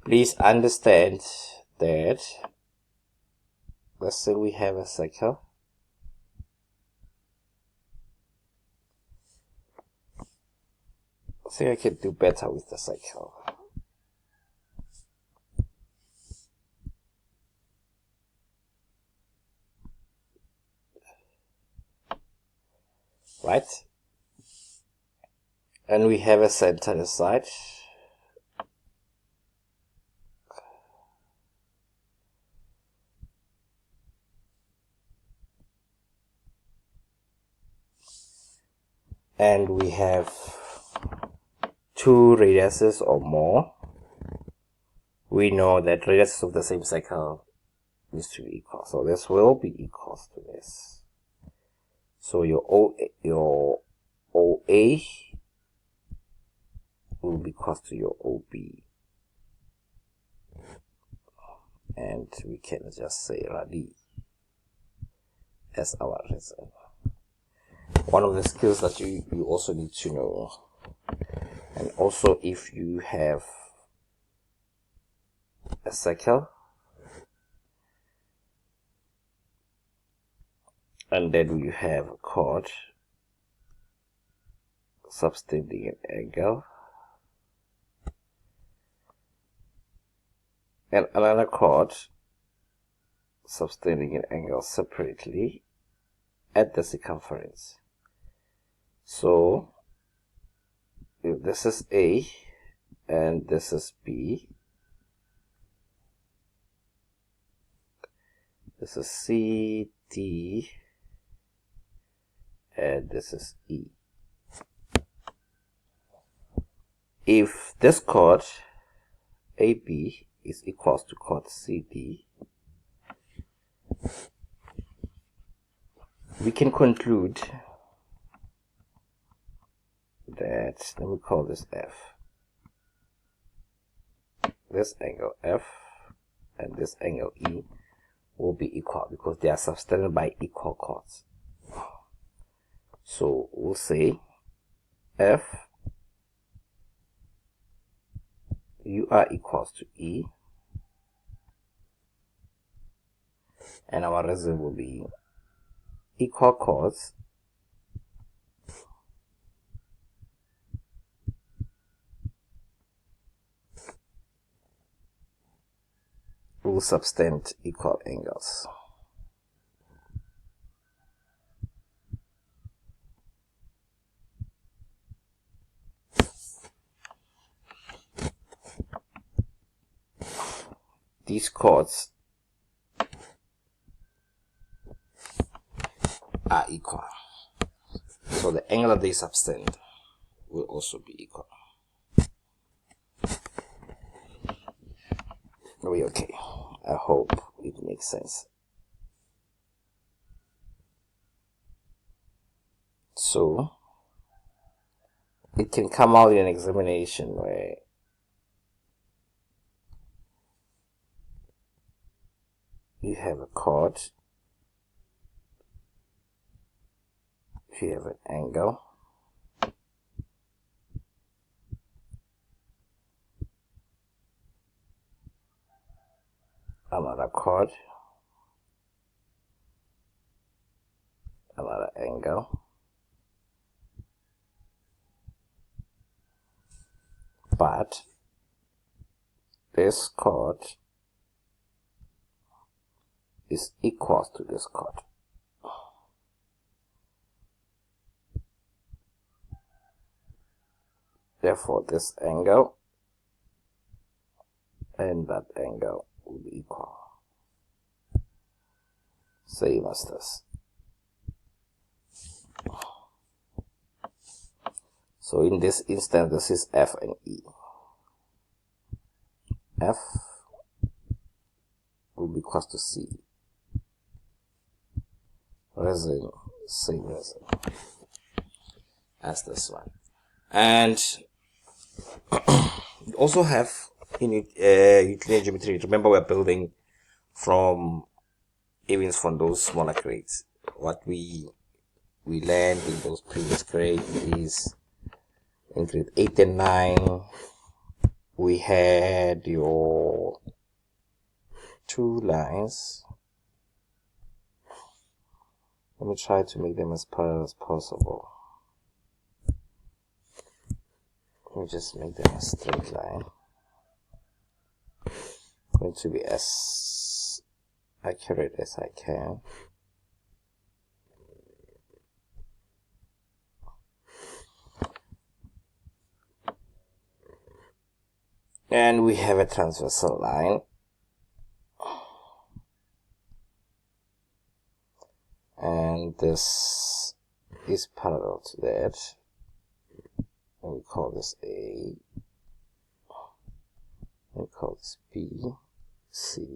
please understand that, let's say we have a circle. I think I can do better with the circle. Right? And we have a center aside. And we have two radiuses or more. We know that radiuses of the same circle needs to be equal. So this will be equal to this. So your OA will be equal to your OB. And we can just say radii as our reason. One of the skills that you also need to know. And also, if you have a circle and then you have a chord subtending an angle and another chord subtending an angle separately at the circumference. So if this is A and this is B, this is C, D, and this is E. If this chord AB is equals to chord CD, we can conclude that, let me call this F. This angle F and this angle E will be equal because they are subtended by equal chords. So we'll say F you are equals to E, and our reason will be equal chords will subtend equal angles. These chords are equal, so the angle that they subtend will also be equal. Are we okay? I hope it makes sense. So it can come out in an examination where you have a chord, you have an angle, another chord, another angle, but this chord is equal to this chord. Therefore, this angle and that angle will be equal. Same as this. So in this instance, this is F and E. F will be equals to C. Resin, same resin as this one. And we also have in Euclidean geometry. Remember, we're building from even from those smaller grades. What we learned in those previous grades is in grade 8 and 9 we had your 2 lines. Let me try to make them as parallel as possible. Let me just make them a straight line. I'm going to be as accurate as I can. And we have a transversal line. And this is parallel to that. And we call this A. We call this B, C,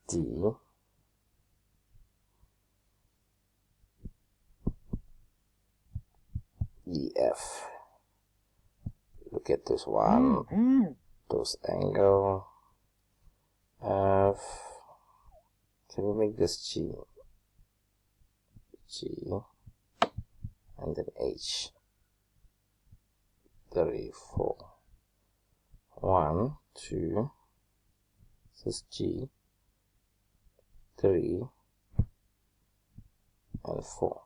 D, E, F. Look at this one, those angle, F. Can we make this G? G, and then H. 3, 4. 1, 2, this is G, 3, and 4.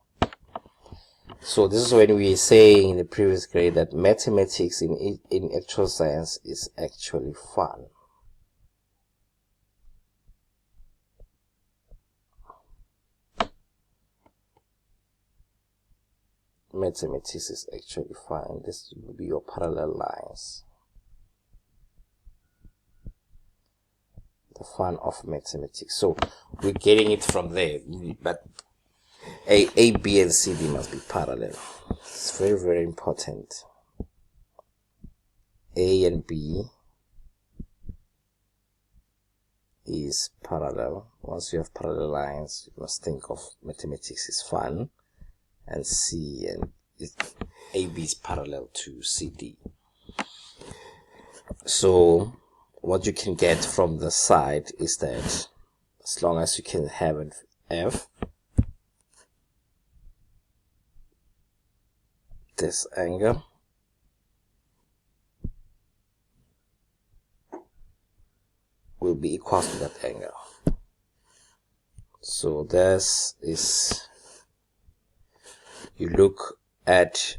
So this is when we say in the previous grade that mathematics in actual science is actually fun. Mathematics is actually fun. This will be your parallel lines. The fun of mathematics. So we're getting it from there, but A, B, and C, D must be parallel. It's very, very important. A and B is parallel. Once you have parallel lines, you must think of mathematics is fun, and C and AB is parallel to CD. So what you can get from the side is that as long as you can have an F, this angle will be equal to that angle. So this is, you look at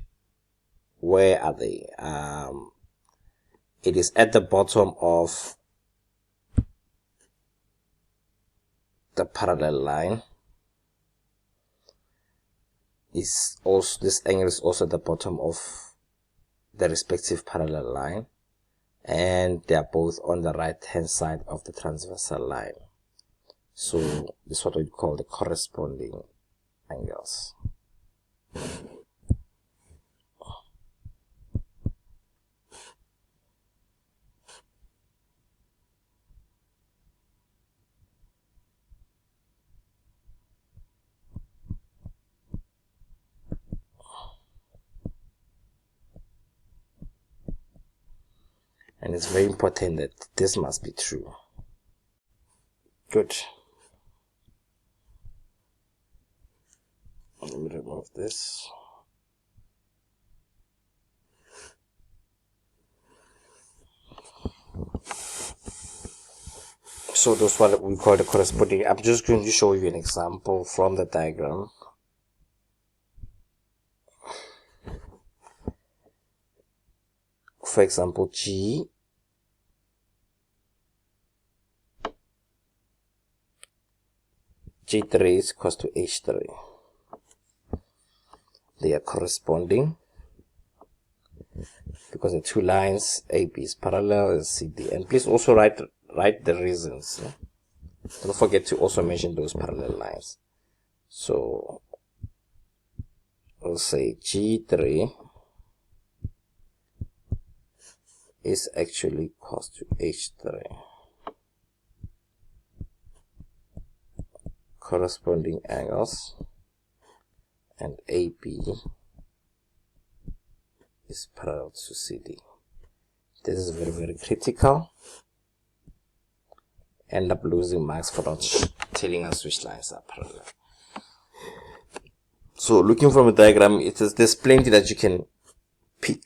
where are they. It is at the bottom of the parallel line. Is also, this angle is also at the bottom of the respective parallel line, and they are both on the right hand side of the transversal line. So this is what we call the corresponding angles. And it's very important that this must be true. Good. Let me remove this. So those what we call the corresponding. I'm just going to show you an example from the diagram. For example, G G3 is equals to H3. They are corresponding because the two lines AB is parallel and CD. And please also write the reasons. Don't forget to also mention those parallel lines. So we'll say G3 is actually equals to H3. Corresponding angles, and AB is parallel to CD. This is very, very critical. End up losing marks for not telling us which lines are parallel. So looking from a diagram, there's plenty that you can pick.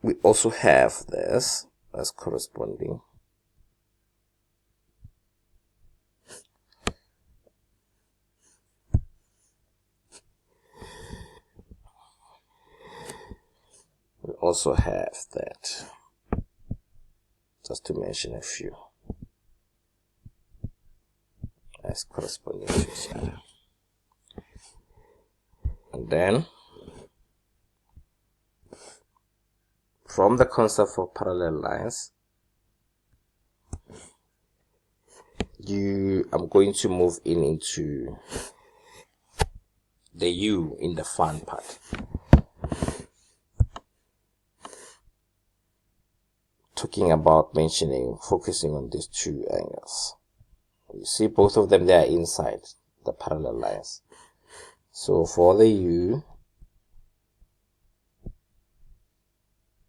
We also have this as corresponding. We also have that, just to mention a few, as corresponding to each other. And then, from the concept of parallel lines, I'm going to move into the U in the fun part. Talking about focusing on these two angles. You see both of them, they are inside the parallel lines. So for the U,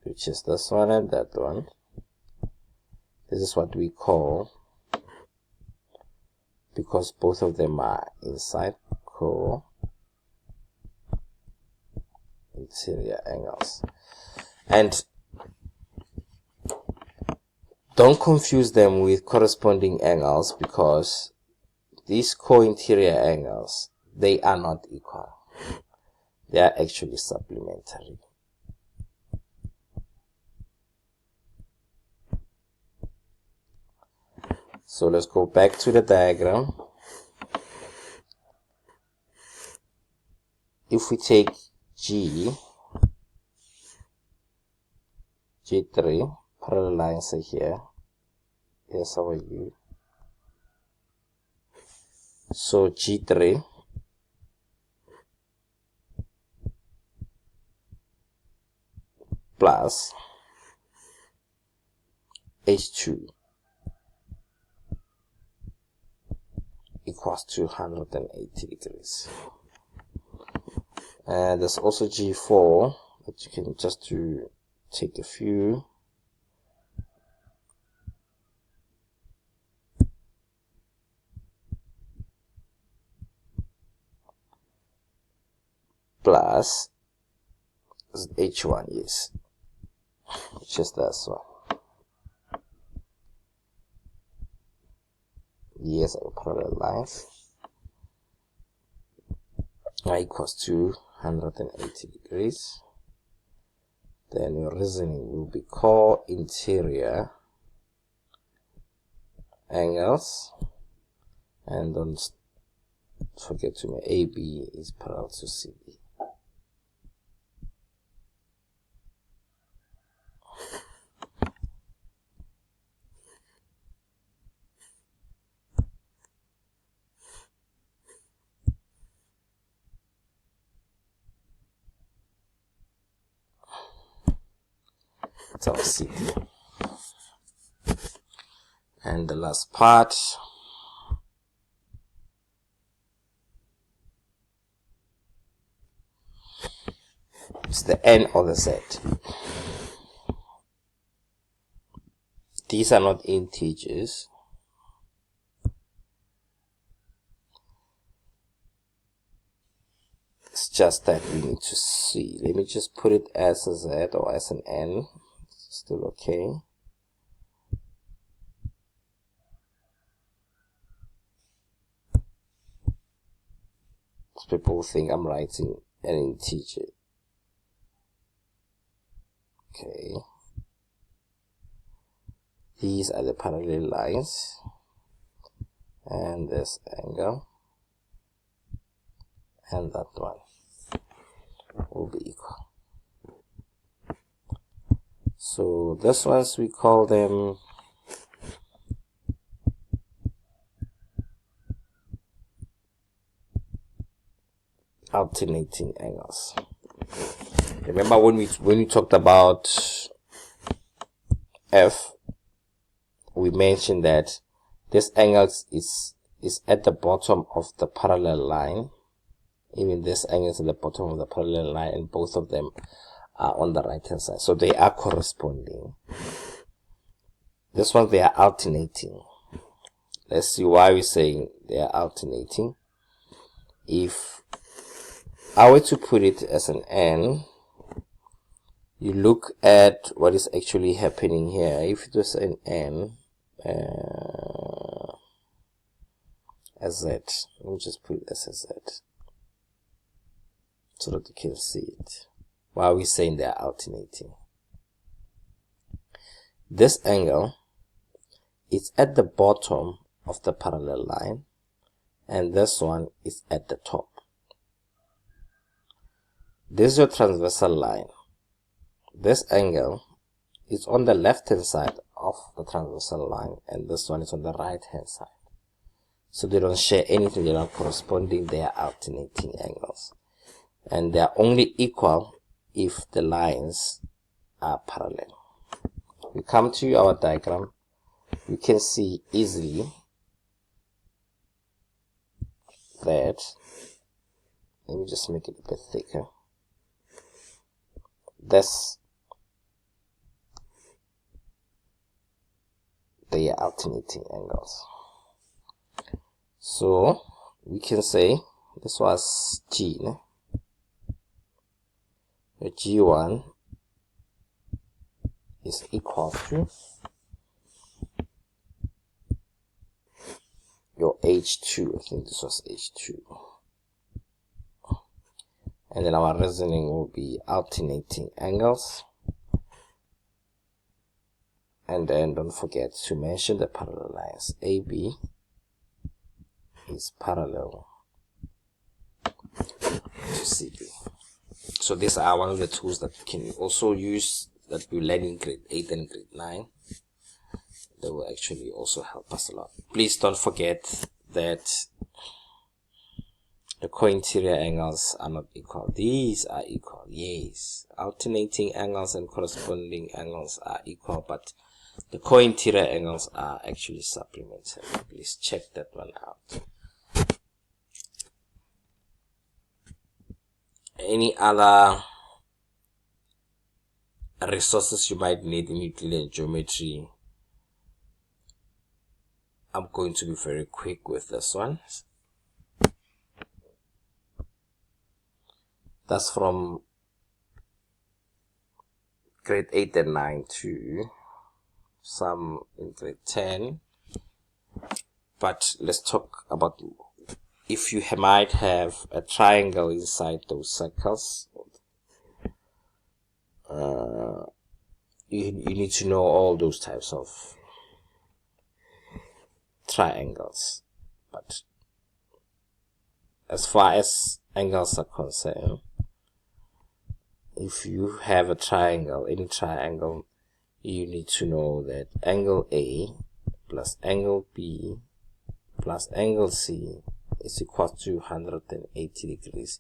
which is this one and that one, this is what we call, because both of them are inside, co-interior angles. And don't confuse them with corresponding angles, because these co-interior angles, they are not equal. They are actually supplementary. So let's go back to the diagram. If we take G3, parallel lines are here. Here's our U. So G3 plus H2 equals to 180 degrees. And there's also G4 that you can just take a few. Plus H1, yes, which is this one. Yes, our parallel lines are equals to 180 degrees. Then your reasoning will be co-interior angles, and don't forget to make AB is parallel to CD. It's our CD. And the last part is the N or the Z. These are not integers. It's just that we need to see. Let me just put it as a Z or as an N. Still okay. People think I'm writing an integer. Okay. These are the parallel lines. And this angle. And that one will be equal. So this ones we call them alternating angles. Remember when we talked about F, we mentioned that this angle is at the bottom of the parallel line. Even this angle is at the bottom of the parallel line, and both of them are on the right hand side, so they are corresponding. This one, they are alternating. Let's see why we're saying they are alternating. If I were to put it as an N, you look at what is actually happening here. If it was an N, a Z, let me just put it as a Z so that you can see it. Why are we saying they are alternating? This angle is at the bottom of the parallel line, and this one is at the top. This is your transversal line. This angle is on the left hand side of the transversal line, and this one is on the right hand side. So they don't share anything, they are not corresponding, they are alternating angles. And they are only equal if the lines are parallel. We come to our diagram, you can see easily that, let me just make it a bit thicker, they are alternating angles. So we can say this was G. The G1 is equal to your H2. I think this was H2. And then our reasoning will be alternating angles. And then don't forget to mention the parallel lines. AB is parallel to CB. So these are one of the tools that you can also use, that we learn in grade 8 and grade 9. They will actually also help us a lot. Please don't forget that the co-interior angles are not equal. These are equal, yes. Alternating angles and corresponding angles are equal, but the co-interior angles are actually supplementary. Please check that one out. Any other resources you might need in Euclidean geometry? I'm going to be very quick with this one. That's from grade 8 and 9 to some in grade 10. But let's talk about if you might have a triangle inside those circles. You need to know all those types of triangles. But as far as angles are concerned, if you have a triangle, any triangle, you need to know that angle A plus angle B plus angle C is equal to 180 degrees.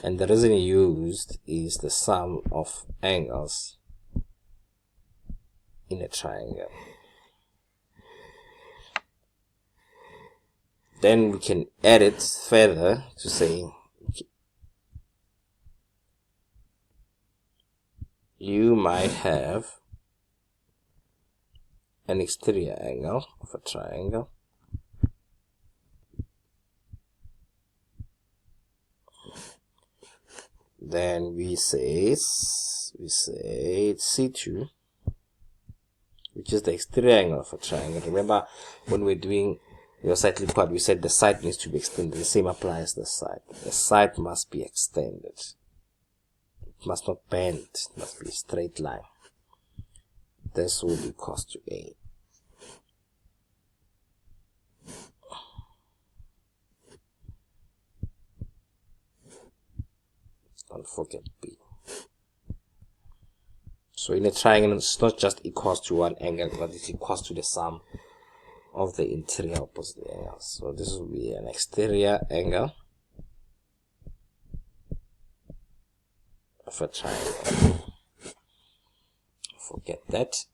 And the reason used is the sum of angles in a triangle. Then we can add it further to say you might have an exterior angle of a triangle then we say C2, which is the exterior angle of a triangle. Remember when we're doing your cyclic quad, we said the side needs to be extended. The same applies to the side. The side must be extended. It must not bend. It must be a straight line. This will be cos to A. Don't forget B. So in a triangle, it's not just equals to one angle, but it's equals to the sum of the interior opposite angles. So this will be an exterior angle of a triangle. Forget that.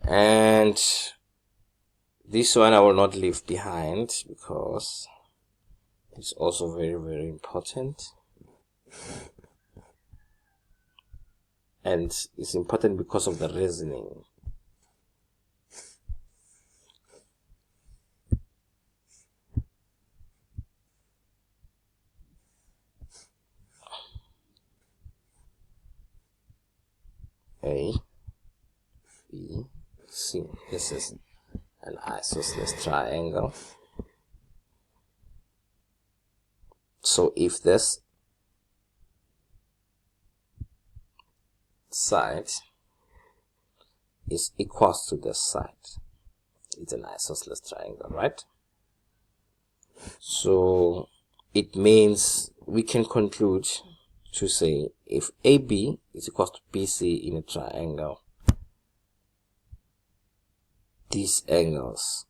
And this one I will not leave behind because it's also very, very important. And it's important because of the reasoning. A, B, C. This is an isosceles triangle. So if this side is equal to this side, it's an isosceles triangle, right? So it means we can conclude to say if AB is equal to BC in a triangle, these angles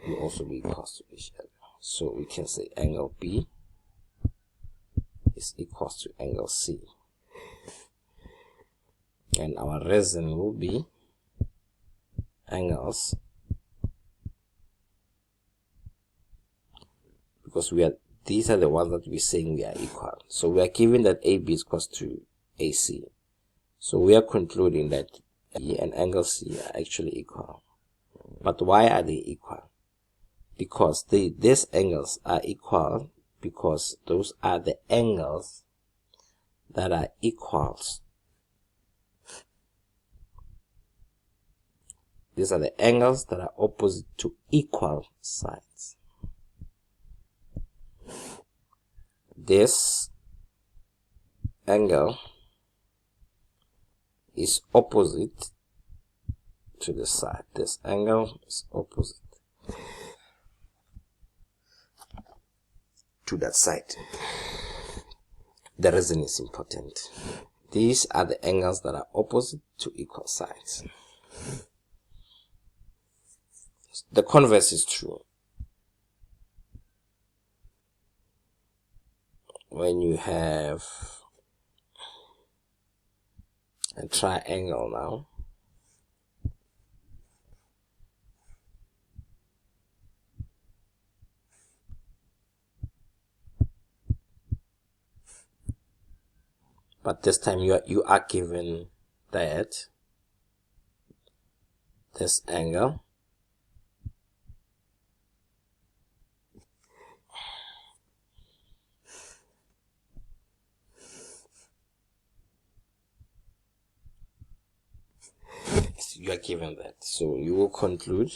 will also be equal to each other. So we can say angle B is equal to angle C. And our reason will be angles, because these are the ones that we're saying we are equal. So we are given that AB is equal to AC. So we are concluding that E and angle C are actually equal. But why are they equal? Because these angles are equal because those are the angles that are equals. These are the angles that are opposite to equal sides. This angle is opposite to the side. This angle is opposite to that side. The reason is important. These are the angles that are opposite to equal sides. The converse is true. When you have a triangle now, but this time you are given that this angle you are given that, so you will conclude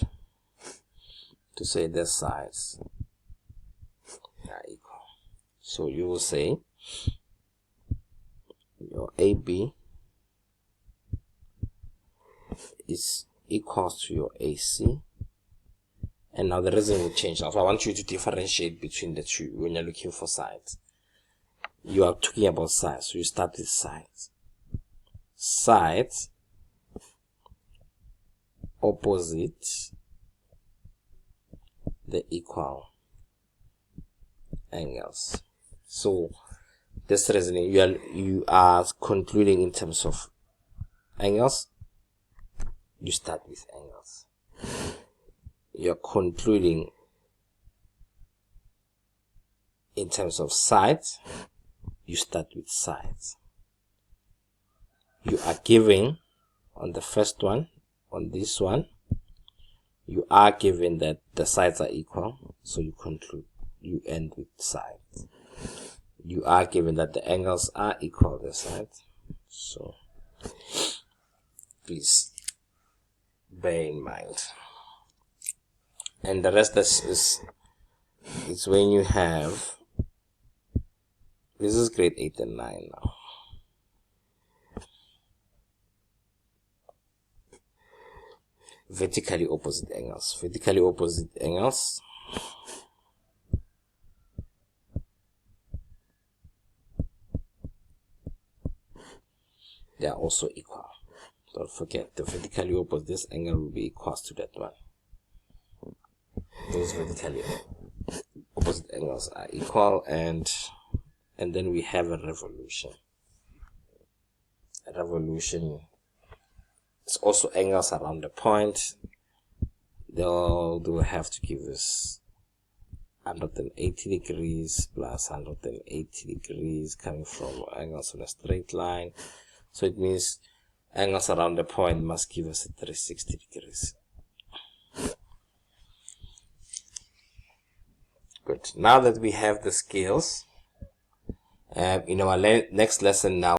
to say the sides are equal. So you will say your AB is equal to your AC, and now the reason will change. Now, so I want you to differentiate between the two when you're looking for sides. You are talking about sides, so you start with sides. Sides opposite the equal angles. So this reasoning, you are concluding in terms of angles. You start with angles. You're concluding in terms of sides. You start with sides. You are giving on the first one, on this one, you are given that the sides are equal, so you conclude, you end with sides. You are given that the angles are equal, the sides, so please bear in mind. And the rest is when you have, this is grade 8 and 9 now. Vertically opposite angles. Vertically opposite angles they are also equal. Don't forget, the vertically opposite, this angle will be equal to that one. Those vertically opposite angles are equal, and then we have a revolution. A revolution is also angles around the point. They'll have to give us 180 degrees plus 180 degrees coming from angles on a straight line. So it means angles around the point must give us 360 degrees. Good. Now that we have the scales, in our next lesson now